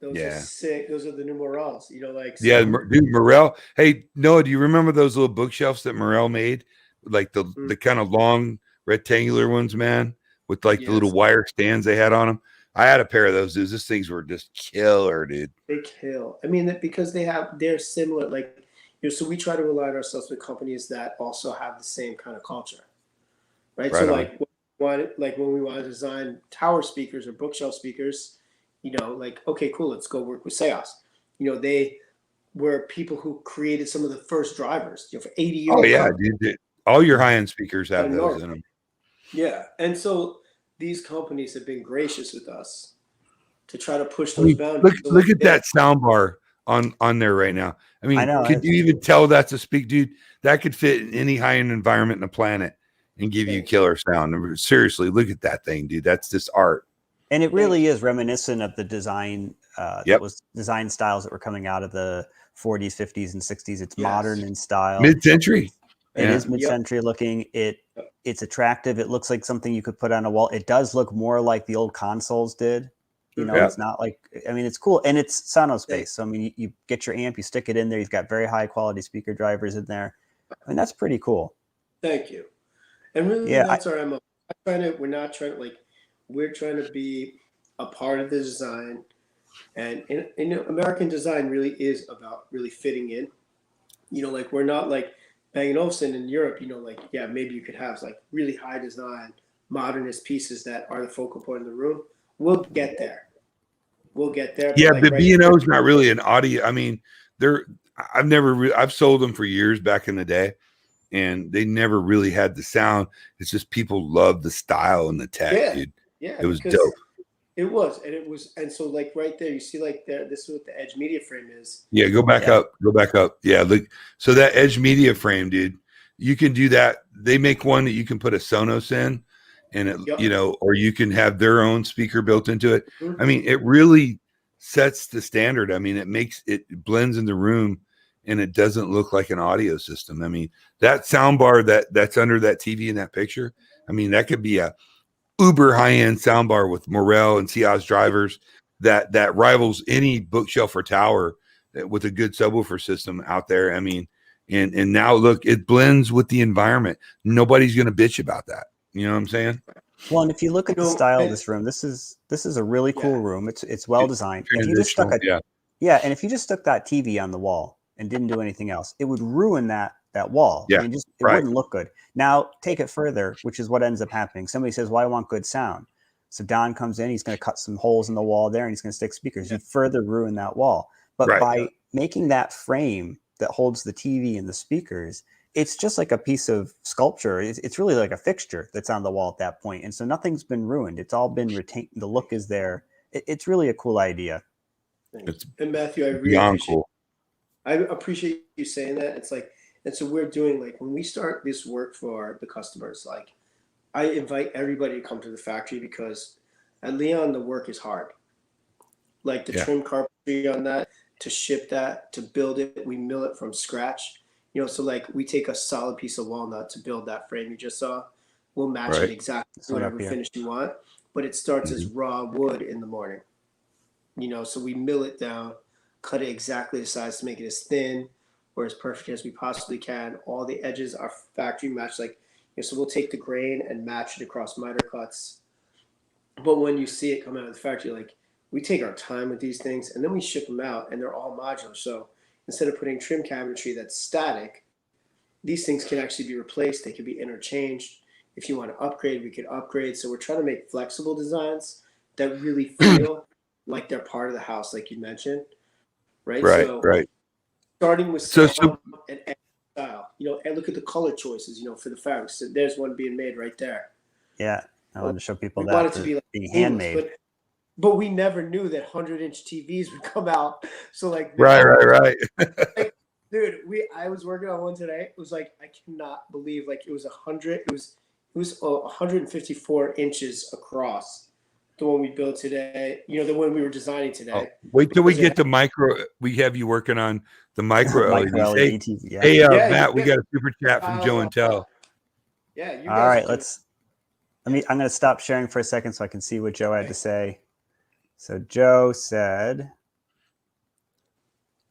Those are sick. Those are the new Morels. Dude, Morel. Hey, Noah, do you remember those little bookshelves that Morel made? Like the kind of long rectangular ones, man, with like the little wire stands they had on them. I had a pair of those dudes. These things were just killer, dude. They kill. I mean, because they're similar. Like, so we try to align ourselves with companies that also have the same kind of culture, right? So like when we want to design tower speakers or bookshelf speakers, like, okay, cool, let's go work with Seos. They were people who created some of the first drivers, for 80 years. Oh yeah, dude. All your high-end speakers have those in them. Yeah, and so these companies have been gracious with us to try to push those boundaries. Look at that sound bar on there right now. I mean, could you even tell that's a speak, dude? That could fit in any high-end environment in the planet and give you killer sound. Seriously, look at that thing, dude. That's just art. And it really is reminiscent of the design that was design styles that were coming out of the 40s, 50s, and 60s. It's modern in style. Mid-century. It is mid-century looking. It It's attractive. It looks like something you could put on a wall. It does look more like the old consoles did. You know, Yeah. it's not like, I mean, it's cool. And it's Sonospace. So, I mean, you get your amp, you stick it in there. You've got very high quality speaker drivers in there. I mean, that's pretty cool. Thank you. And really, Yeah, that's our MO. We're not trying to, like, we're trying to be a part of the design. And American design really is about really fitting in. You know, like, we're not like Bang & Olufsen in Europe, you know, like, yeah, maybe you could have like really high design, modernist pieces that are the focal point of the room. We'll get there. We'll get there. Yeah, like, the right B&O is not really an audio. I mean, I've sold them for years back in the day, and they never really had the sound. It's just people love the style and the tech, dude. Yeah, it was dope. And so like right there, you see like this is what the Edge media frame is. Yeah, go back up. Yeah, look. So that Edge media frame, dude, you can do that. They make one that you can put a Sonos in, and it, you know, or you can have their own speaker built into it. I mean, it really sets the standard. I mean, it blends in the room, and it doesn't look like an audio system. I mean, that sound bar that's under that TV in that picture, I mean, that could be a uber high-end soundbar with Morel and Ciaz drivers that rivals any bookshelf or tower with a good subwoofer system out there. I mean, and now look, it blends with the environment. Nobody's going to bitch about that. You know what I'm saying? Well, and if you look at the style of this room, this is a really cool room. It's well designed. If you just stuck and if you just stuck that TV on the wall and didn't do anything else, it would ruin that wall. Yeah, I mean, it wouldn't look good. Now take it further, which is what ends up happening. Somebody says, "Well, I want good sound." So Don comes in, he's going to cut some holes in the wall there, and he's going to stick speakers. You further ruin that wall. But by making that frame that holds the TV and the speakers, it's just like a piece of sculpture. It's really like a fixture that's on the wall at that point. And so nothing's been ruined. It's all been retained. The look is there. It's really a cool idea. And Matthew, I really appreciate you saying that. It's like, and so we're doing, like, when we start this work for the customers, like, I invite everybody to come to the factory, because at Leon, the work is hard. Like the trim carpentry on that, to ship that, to build it, we mill it from scratch. You know, so like we take a solid piece of walnut to build that frame you just saw. We'll match it exactly to whatever finish you want, but it starts as raw wood in the morning. You know, so we mill it down, cut it exactly the size to make it as thin or as perfect as we possibly can. All the edges are factory matched. Like, you know, so we'll take the grain and match it across miter cuts. But when you see it come out of the factory, like, we take our time with these things, and then we ship them out, and they're all modular. So instead of putting trim cabinetry that's static, these things can actually be replaced. They can be interchanged. If you want to upgrade, we could upgrade. So we're trying to make flexible designs that really feel like they're part of the house, like you mentioned. Right. Starting with sound and style, you know, and look at the color choices, you know, for the fabrics. So there's one being made right there. Yeah. I want to show people we that want it to be like being handmade. But we never knew that 100-inch TVs would come out. So like, right. Like, dude, I was working on one today. It was like, I cannot believe, like, it was 154 inches across. The one we built today, you know, the one we were designing today. Oh, wait till we get the micro. We have you working on the micro LEDs. LED TV, Hey, Matt, we got a super chat from Joe and Tell. Yeah. You guys all right, I'm going to stop sharing for a second so I can see what Joe had to say. So Joe said,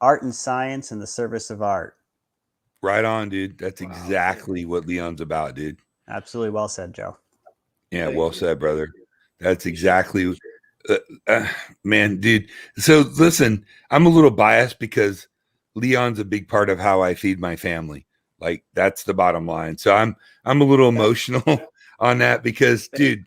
art and science in the service of art. Right on, dude. That's exactly what Leon's about, dude. Absolutely well said, Joe. Yeah, well said, brother. That's exactly, man, dude. So listen, I'm a little biased because Leon's a big part of how I feed my family. Like, that's the bottom line. So I'm a little emotional on that because, dude,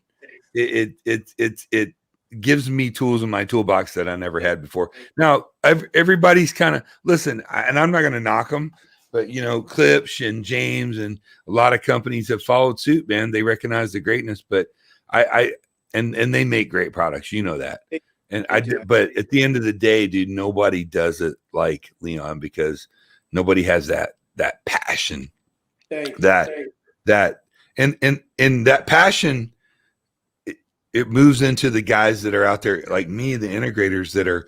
it gives me tools in my toolbox that I never had before. Now, everybody's kind of, listen, and I'm not going to knock them, but, you know, Klipsch and James and a lot of companies have followed suit, man. They recognize the greatness, but and they make great products. You know that. And but at the end of the day, dude, nobody does it like Leon because nobody has that passion, that passion. It moves into the guys that are out there like me, the integrators that are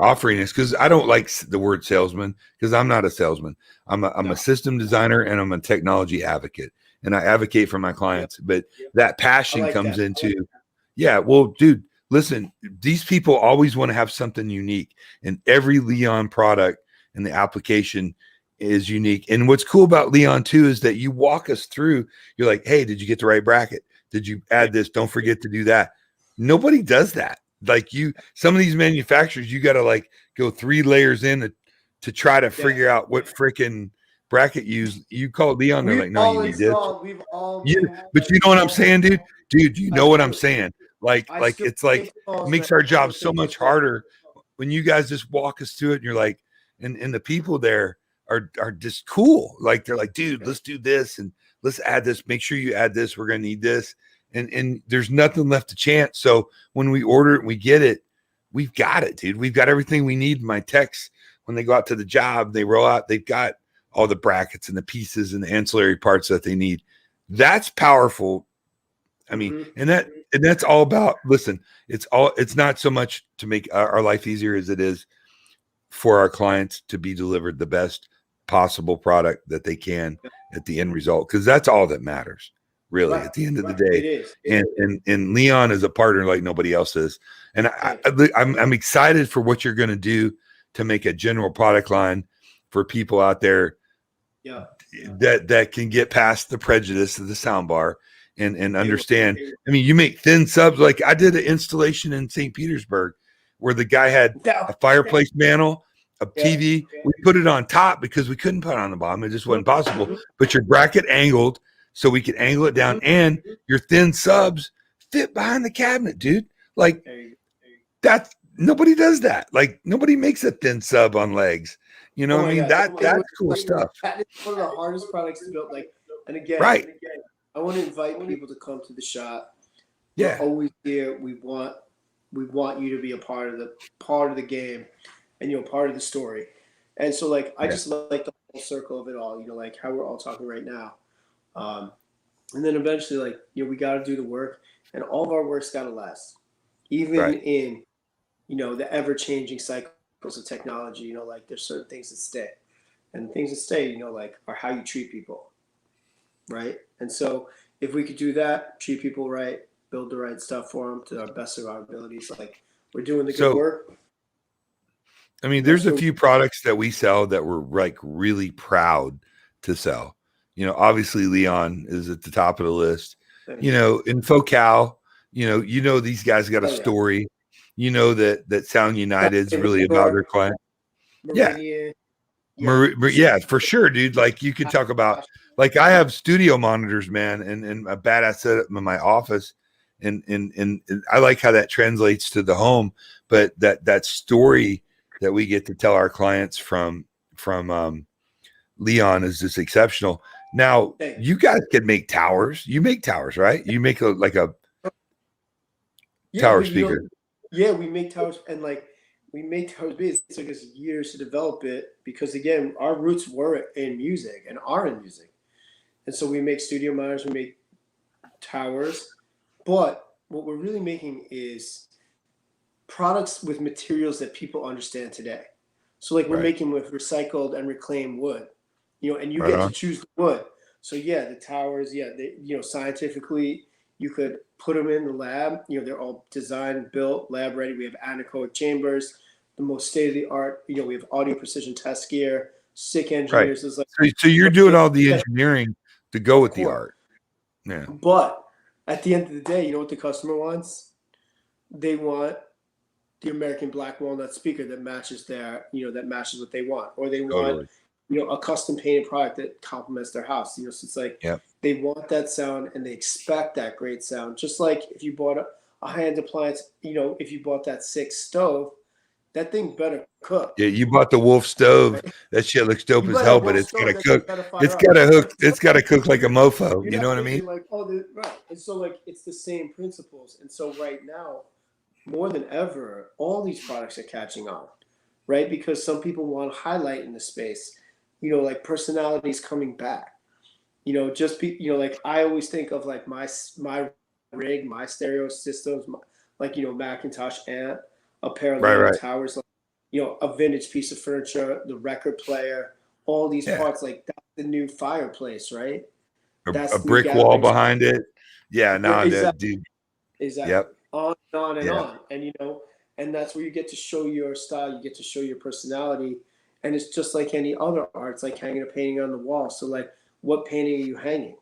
offering this. Cause I don't like the word salesman because I'm not a salesman. I'm a system designer and I'm a technology advocate. and I advocate for my clients. But that passion like comes that. into, yeah, well, dude, listen, these people always want to have something unique, and every Leon product and the application is unique. And what's cool about Leon too is that you walk us through. You're like, hey, did you get the right bracket? Did you add this? Don't forget to do that. Nobody does that. Like some of these manufacturers, you got to like go 3 layers in to try to figure out what freaking bracket you call Leon. They're like, no, you need this. We've all But you know what I'm saying, dude? Dude, you know what I'm saying? Like it's like it makes our job so much harder when you guys just walk us through it and you're like, and the people there are just cool. Like they're like, dude, let's do this and let's add this. Make sure you add this. We're gonna need this. And there's nothing left to chance. So when we order it and we get it, we've got it, dude. We've got everything we need. My techs, when they go out to the job, they roll out, they've got all the brackets and the pieces and the ancillary parts that they need. That's powerful. I mean, and that's all about, listen, it's not so much to make our life easier as it is for our clients to be delivered the best possible product that they can at the end result. Cause that's all that matters really at the end of the day. It is. And Leon is a partner like nobody else is. And I'm excited for what you're going to do to make a general product line for people out there that can get past the prejudice of the soundbar and understand. I mean, you make thin subs. Like I did an installation in St. Petersburg where the guy had a fireplace mantle, a TV. We put it on top because we couldn't put it on the bottom. It just wasn't possible. But your bracket angled so we could angle it down, and your thin subs fit behind the cabinet, dude. Like that's nobody does that. Like nobody makes a thin sub on legs. You know what I mean? That's cool stuff. That is one of the hardest products to build. Like, and again, I want to invite people to come to the shop. We're always here. We want you to be a part of the game, and you're part of the story. And so, like, I just like the whole circle of it all. You know, like how we're all talking right now. And then eventually, like, you know, we got to do the work, and all of our work's got to last, even in, you know, the ever-changing cycles of technology. You know, like there's certain things that stay, and things that stay, you know, like are how you treat people, right? And so if we could do that, treat people right, build the right stuff for them to the best of our abilities, like we're doing the good work. I mean, there's a few products that we sell that we're like really proud to sell. You know, obviously Leon is at the top of the list. You know, in Focal, you know, these guys got a story. You know that Sound United is really about their client. Yeah, for sure, dude. Like you could talk about, like I have studio monitors, man, and a badass setup in my office, and I like how that translates to the home. But that story that we get to tell our clients from Leon is just exceptional. Now, you guys can make towers. You make towers, right? You make a tower speaker. We make towers, and like we make towers big. It took us years to develop it because, again, our roots were in music and are in music. And so we make studio monitors, we make towers. But what we're really making is products with materials that people understand today. So like we're making with recycled and reclaimed wood. You know, and you get to choose the wood. So the towers, scientifically, you could put them in the lab. You know, they're all designed, built, lab ready. We have anechoic chambers, the most state of the art. You know, we have audio precision test gear, sick engineers. So you're doing all the engineering to go with the art. Yeah. But at the end of the day, you know what the customer wants? They want the American black walnut speaker that matches that matches what they want, or they want. You know, a custom painted product that complements their house. You know, so it's like they want that sound and they expect that great sound. Just like if you bought a high-end appliance, you know, if you bought that 6 stove, that thing better cook. Yeah, you bought the Wolf stove. Right? That shit looks dope as hell, but it's gotta cook. It's gotta cook like a mofo. You know what I mean? Like, right. And so like it's the same principles. And so right now, more than ever, all these products are catching on, right? Because some people want highlight in the space. You know, like personalities coming back. You know, like I always think of like my rig, my stereo systems, like, you know, Macintosh amp, a pair of towers, like, you know, a vintage piece of furniture, the record player, all these parts, like that's the new fireplace, right? That's a the new brick wall gathering. behind it. Yeah, no, Exactly. dude. Exactly. Yep. On and on and Yeah. on. And, you know, and that's where you get to show your style, you get to show your personality. And it's just like any other art. It's like hanging a painting on the wall. So, like, what painting are you hanging?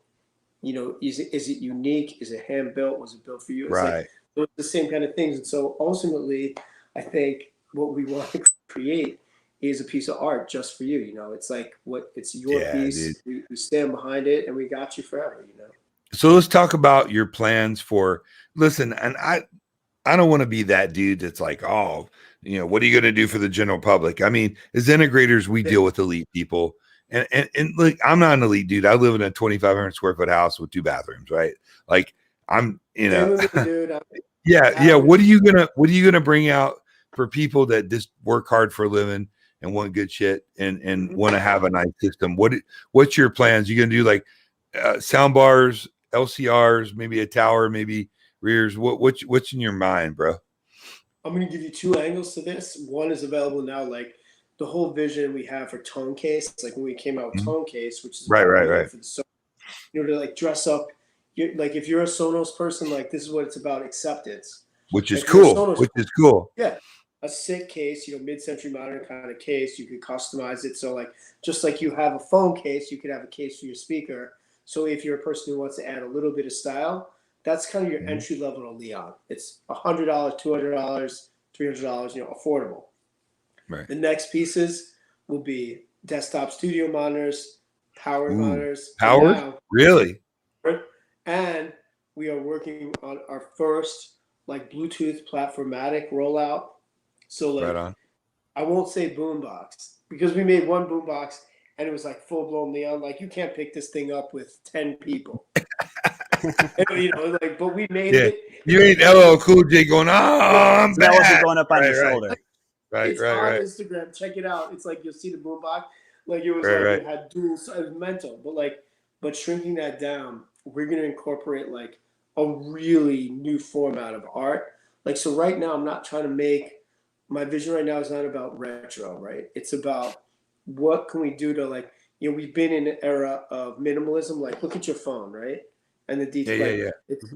You know, is it unique? Is it hand built? Was it built for you? It's like Right. the same kind of things. And so ultimately, I think what we want to create is a piece of art just for you. You know, it's like it's your Yeah, piece. dude. We stand behind it, and we got you forever. You know. So let's talk about your plans for. Listen, and I don't want to be that dude that's like, oh, what are you going to do for the general public? I mean, as integrators, we deal with elite people. And look, I'm not an elite dude. I live in a 2,500 square foot house with 2 bathrooms, right? Like I'm, Same with me, dude. yeah. What are you gonna bring out for people that just work hard for a living and want good shit and want to have a nice system? What's your plans? You gonna do like sound bars, LCRs, maybe a tower, maybe rears? What's in your mind, bro? I'm going to give you 2 angles to this. One is available now, like the whole vision we have for Tone Case, like when we came out with Tone Case, which is Right. for the to like dress up. Like if you're a Sonos person, like this is what it's about: acceptance. Which is If you're a cool. Sonos, yeah, a sick case, mid-century modern kind of case. You could customize it. So like just like you have a phone case, you could have a case for your speaker. So if you're a person who wants to add a little bit of style, that's kind of your entry level to Leon. It's $100, $200, $300, affordable. Right. The next pieces will be desktop studio monitors, powered monitors. Powered? Really? And we are working on our first like Bluetooth platformatic rollout. So like, right on. I won't say boombox because we made one boombox and it was like full blown Leon. Like you can't pick this thing up with 10 people. But we made it. You ain't LL Cool J going, I'm so that wasn't going up on your shoulder. It's on Instagram. Check it out. It's like you'll see the boombox. Like it was it had dual. It was mental, but shrinking that down, we're gonna incorporate like a really new format of art. Like so, right now, I'm not trying to make. My vision right now is not about retro, right? It's about what can we do to like. We've been in an era of minimalism. Like, look at your phone, right? And the detail. Yeah.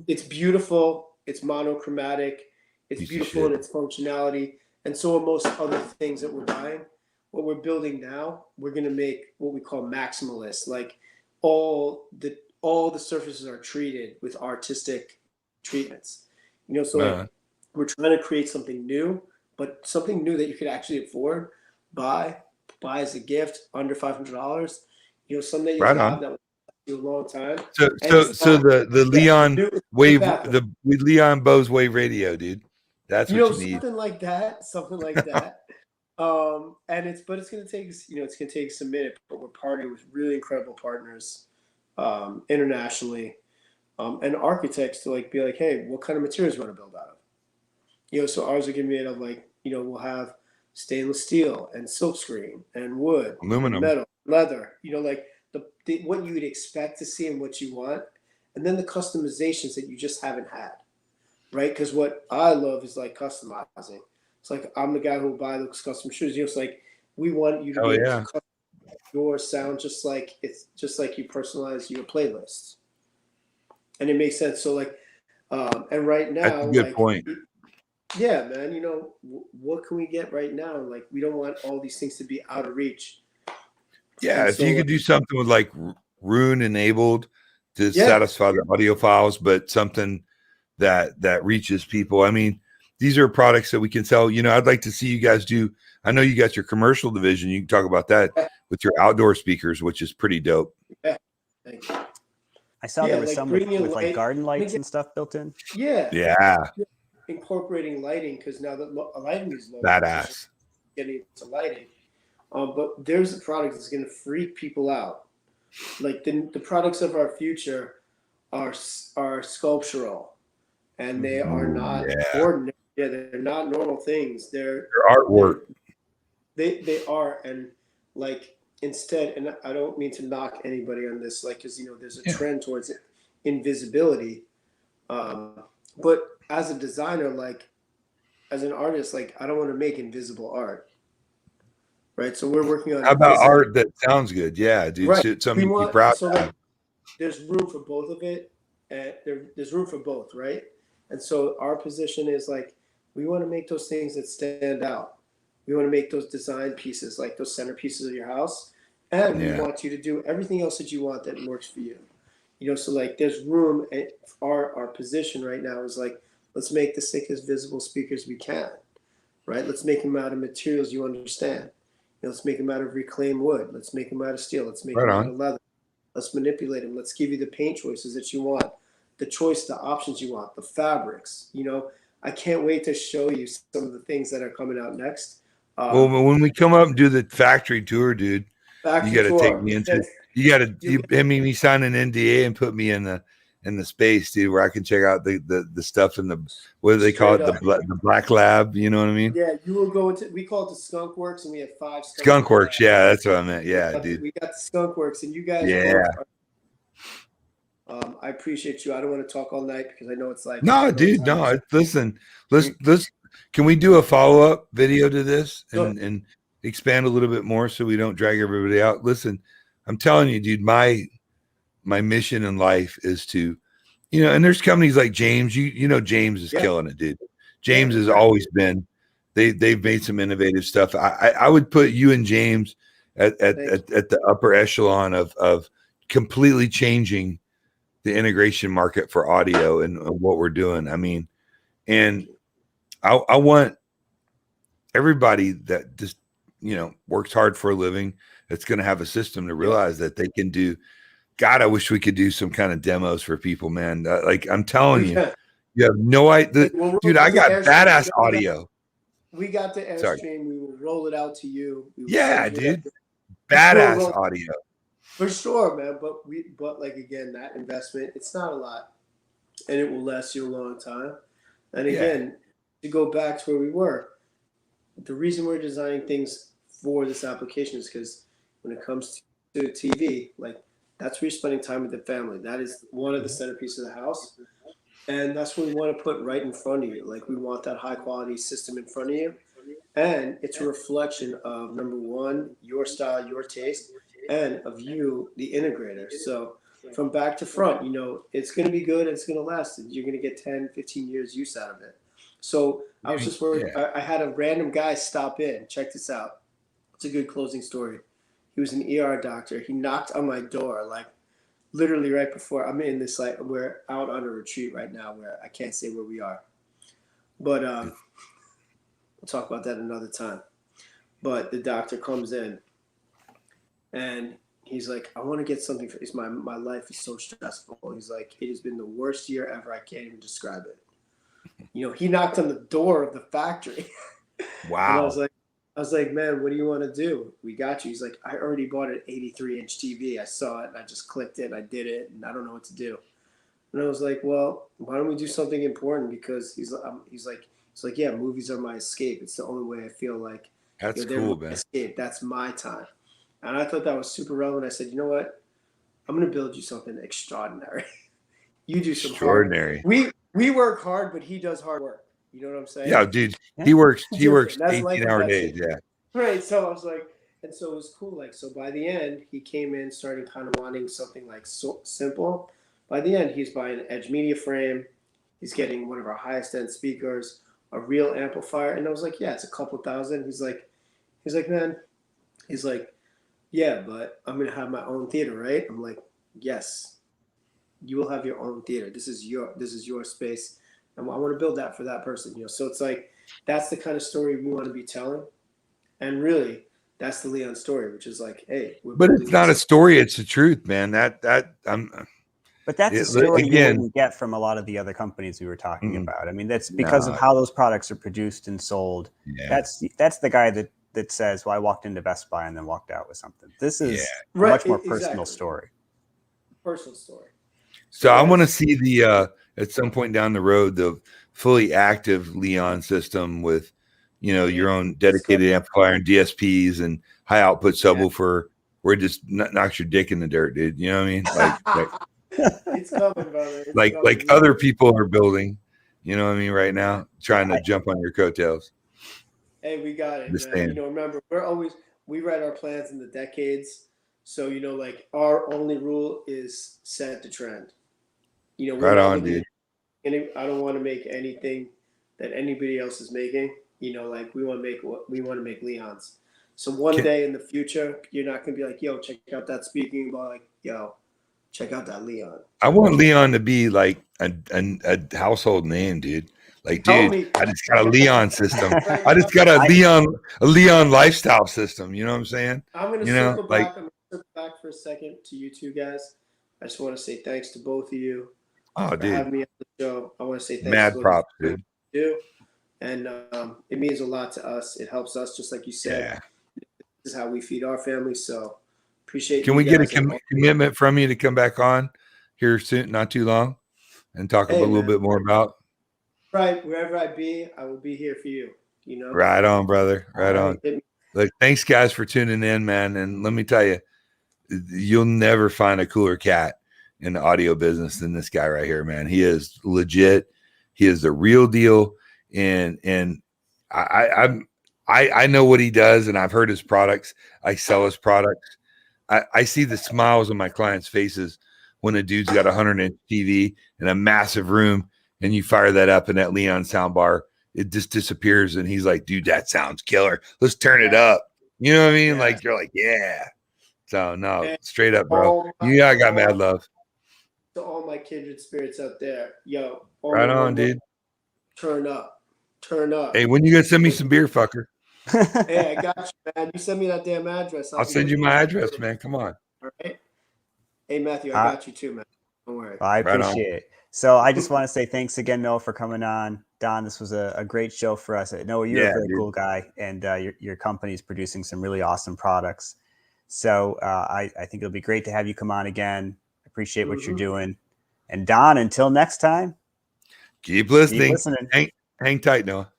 It's beautiful. It's monochromatic. It's beautiful in its functionality. And so are most other things that we're buying. What we're building now, we're going to make what we call maximalist. Like all the surfaces are treated with artistic treatments. Like we're trying to create something new, but something new that you could actually afford, buy as a gift under $500. Something that you have that will last you a long time. So the Leon Wave, the Leon Bose Wave radio, dude. That's what you need. Something like that. And it's going to take us, it's going to take us a minute, but we're partnering with really incredible partners internationally and architects to be like, hey, what kind of materials you want to build out of? So ours are going to be made of we'll have stainless steel and silkscreen and wood, aluminum, metal, leather, what you would expect to see and what you want. And then the customizations that you just haven't had. Right, because what I love is like customizing. It's like I'm the guy who will buy those custom shoes. It's like we want you to be able to customize your sound just like you personalize your playlists, and it makes sense. So and right now, that's a good point. Yeah, man. What can we get right now? Like we don't want all these things to be out of reach. Yeah, if you could do something with like Rune enabled to satisfy the audio files, but something that reaches people. I mean, these are products that we can sell. I'd like to see you guys do. I know you got your commercial division. You can talk about that with your outdoor speakers, which is pretty dope. Yeah, thank you. I saw there was some with like garden lights and stuff built in. Yeah. Incorporating lighting because now that lighting is low, badass. Getting into lighting, but there's a product that's going to freak people out. Like the products of our future are sculptural. And they are not ordinary. Yeah, they're not normal things. They're artwork. They are, and instead, and I don't mean to knock anybody on this, because there's a trend towards invisibility. But as a designer, as an artist, I don't want to make invisible art. Right. So we're working on. How about art that sounds good? Yeah, dude. Right. Something to be proud of. there's room for both of it, and there's room for both, right? And so our position is like we want to make those things that stand out. We want to make those design pieces, like those centerpieces of your house, and we want you to do everything else that you want that works for you. So like there's room. And our position right now is like, let's make the sickest visible speakers we can, right? Let's make them out of materials you understand. Let's make them out of reclaimed wood. Let's make them out of steel. Let's make them out of leather. Let's manipulate them. Let's give you the paint choices that you want, the options you want, the fabrics. I can't wait to show you some of the things that are coming out next. Well, when we come up and do the factory tour, dude, you got to take me into it. You got to me sign an NDA and put me in the space, dude, where I can check out the stuff in the, what do they call it, the black lab, you know what I mean? Yeah, you will go into, we call it the Skunk Works, and we have 5 Skunk Works. Yeah, that's what I meant. Yeah, dude. We got the Skunk Works, and you guys I appreciate you. I don't want to talk all night because I know it's like dude. No, listen. Let's. Can we do a follow-up video to this and expand a little bit more so we don't drag everybody out? Listen, I'm telling you, dude. My mission in life is to, and there's companies like James. James is killing it, dude. James has always been. They've made some innovative stuff. I would put you and James at the upper echelon of completely changing the integration market for audio and what we're doing. I mean, and I want everybody that just, works hard for a living, that's going to have a system to realize that they can do. God, I wish we could do some kind of demos for people, man. Like I'm telling you, you have no idea. Dude, I got badass audio. We got the Airstream. We will roll it out to you. Dude. Badass audio. For sure, man. But like, again, that investment, it's not a lot, and it will last you a long time. And again, to go back to where we were, the reason we're designing things for this application is because when it comes to TV, like that's where you're spending time with the family. That is one of the centerpieces of the house. And that's what we want to put right in front of you. Like we want that high quality system in front of you. And it's a reflection of, number one, your style, your taste, and of you, the integrator. So from back to front, it's going to be good. It's going to last. And you're going to get 10, 15 years use out of it. So I was just worried. I had a random guy stop in. Check this out. It's a good closing story. He was an ER doctor. He knocked on my door, like literally right before I'm in this, like we're out on a retreat right now where I can't say where we are. But we'll talk about that another time. But the doctor comes in and he's like, I want to get something for this. My life is so stressful. He's like, it has been the worst year ever. I can't even describe it. He knocked on the door of the factory. Wow. And I was like, man, what do you want to do? We got you. He's like, I already bought an 83-inch TV. I saw it and I just clicked it and I did it and I don't know what to do. And I was like, well, why don't we do something important? Because he's like, yeah, movies are my escape. It's the only way I feel like that's cool, man. Escape. That's my time. And I thought that was super relevant. I said, you know what? I'm going to build you something extraordinary. You do some extraordinary. We work hard, but he does hard work. You know what I'm saying? Yeah, dude. He works 18-hour days. Yeah. Right. So I was like, and so it was cool. Like, so by the end, he came in, started kind of wanting something like so simple. By the end, he's buying an Edge media frame. He's getting one of our highest end speakers, a real amplifier. And I was like, yeah, it's a couple $1,000. He's like, man, yeah, but I'm going to have my own theater, right? I'm like, yes, you will have your own theater. This is your space. And I want to build that for that person, So it's like, that's the kind of story we want to be telling. And really, that's the Leon story, which is like, hey, but it's not a story. It's the truth, man. But that's a story you wouldn't get from a lot of the other companies we were talking about. I mean, that's because of how those products are produced and sold. Yeah. That's the guy that says, well, I walked into Best Buy and then walked out with something. This is a much more personal story. Personal story. So I want to see at some point down the road, the fully active Leon system with, your own dedicated amplifier and DSPs and high output subwoofer where it just knocks your dick in the dirt, dude. You know what I mean? Like it's coming, brother. Like other people are building, you know what I mean, right now, trying to jump on your coattails. Hey, we got it, man. Remember, we write our plans in the decades. So, you know, like our only rule is set the trend. You know, we're Right not on, looking dude. I don't want to make anything that anybody else is making. You know, like we want to make what we want to make Leon's. So one day in the future, you're not gonna be like, yo, check out that speaking about, like, yo, check out that Leon. I want Leon to be like a household name, dude. Like, Help dude, me. I just got a Leon system. Right I now, just got a Leon lifestyle system. You know what I'm saying? I'm gonna You know, circle like, back. I'm gonna circle back for a second to you two guys. I just want to say thanks to both of you oh, for dude, having me on the show. I want to say thanks mad to both of props, you dude. too. And it means a lot to us. It helps us, just like you said. Yeah. This is how we feed our family. So appreciate Can you we get a guys. commitment from you to come back on here soon, not too long, and talk a Hey, little man. bit more about? Right, wherever I be, I will be here for you. You know. Right on, brother. Right All on. right. Look, thanks guys for tuning in, man. And let me tell you, you'll never find a cooler cat in the audio business than this guy right here, man. He is legit. He is the real deal. And I know what he does, and I've heard his products. I sell his products. I see the smiles on my clients' faces when a dude's got a 100-inch TV in a massive room, and you fire that up in that Leon soundbar, it just disappears, and he's like, dude, that sounds killer. Let's turn it up. You know what I mean? Yeah. Like, you're like, yeah. So no, And straight up, bro. Yeah, I got mad love. to all my kindred spirits out there, yo, Right on, dude. turn up, turn up. Hey, when you gonna send me some beer, fucker? Hey, I got you, man. You send me that damn address. I'll send you my address, man. Come on. All right. Hey, Matthew, I got you too, man. Don't worry. I Right on. appreciate it. So I just want to say thanks again, Noah, for coming on. Don, this was a great show for us. Noah, you're a very cool guy, and your company is producing some really awesome products. So I think it'll be great to have you come on again. Appreciate what you're doing. And Don, until next time, keep listening. Keep listening. Hang tight, Noah.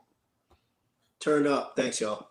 Turn up. Thanks, y'all.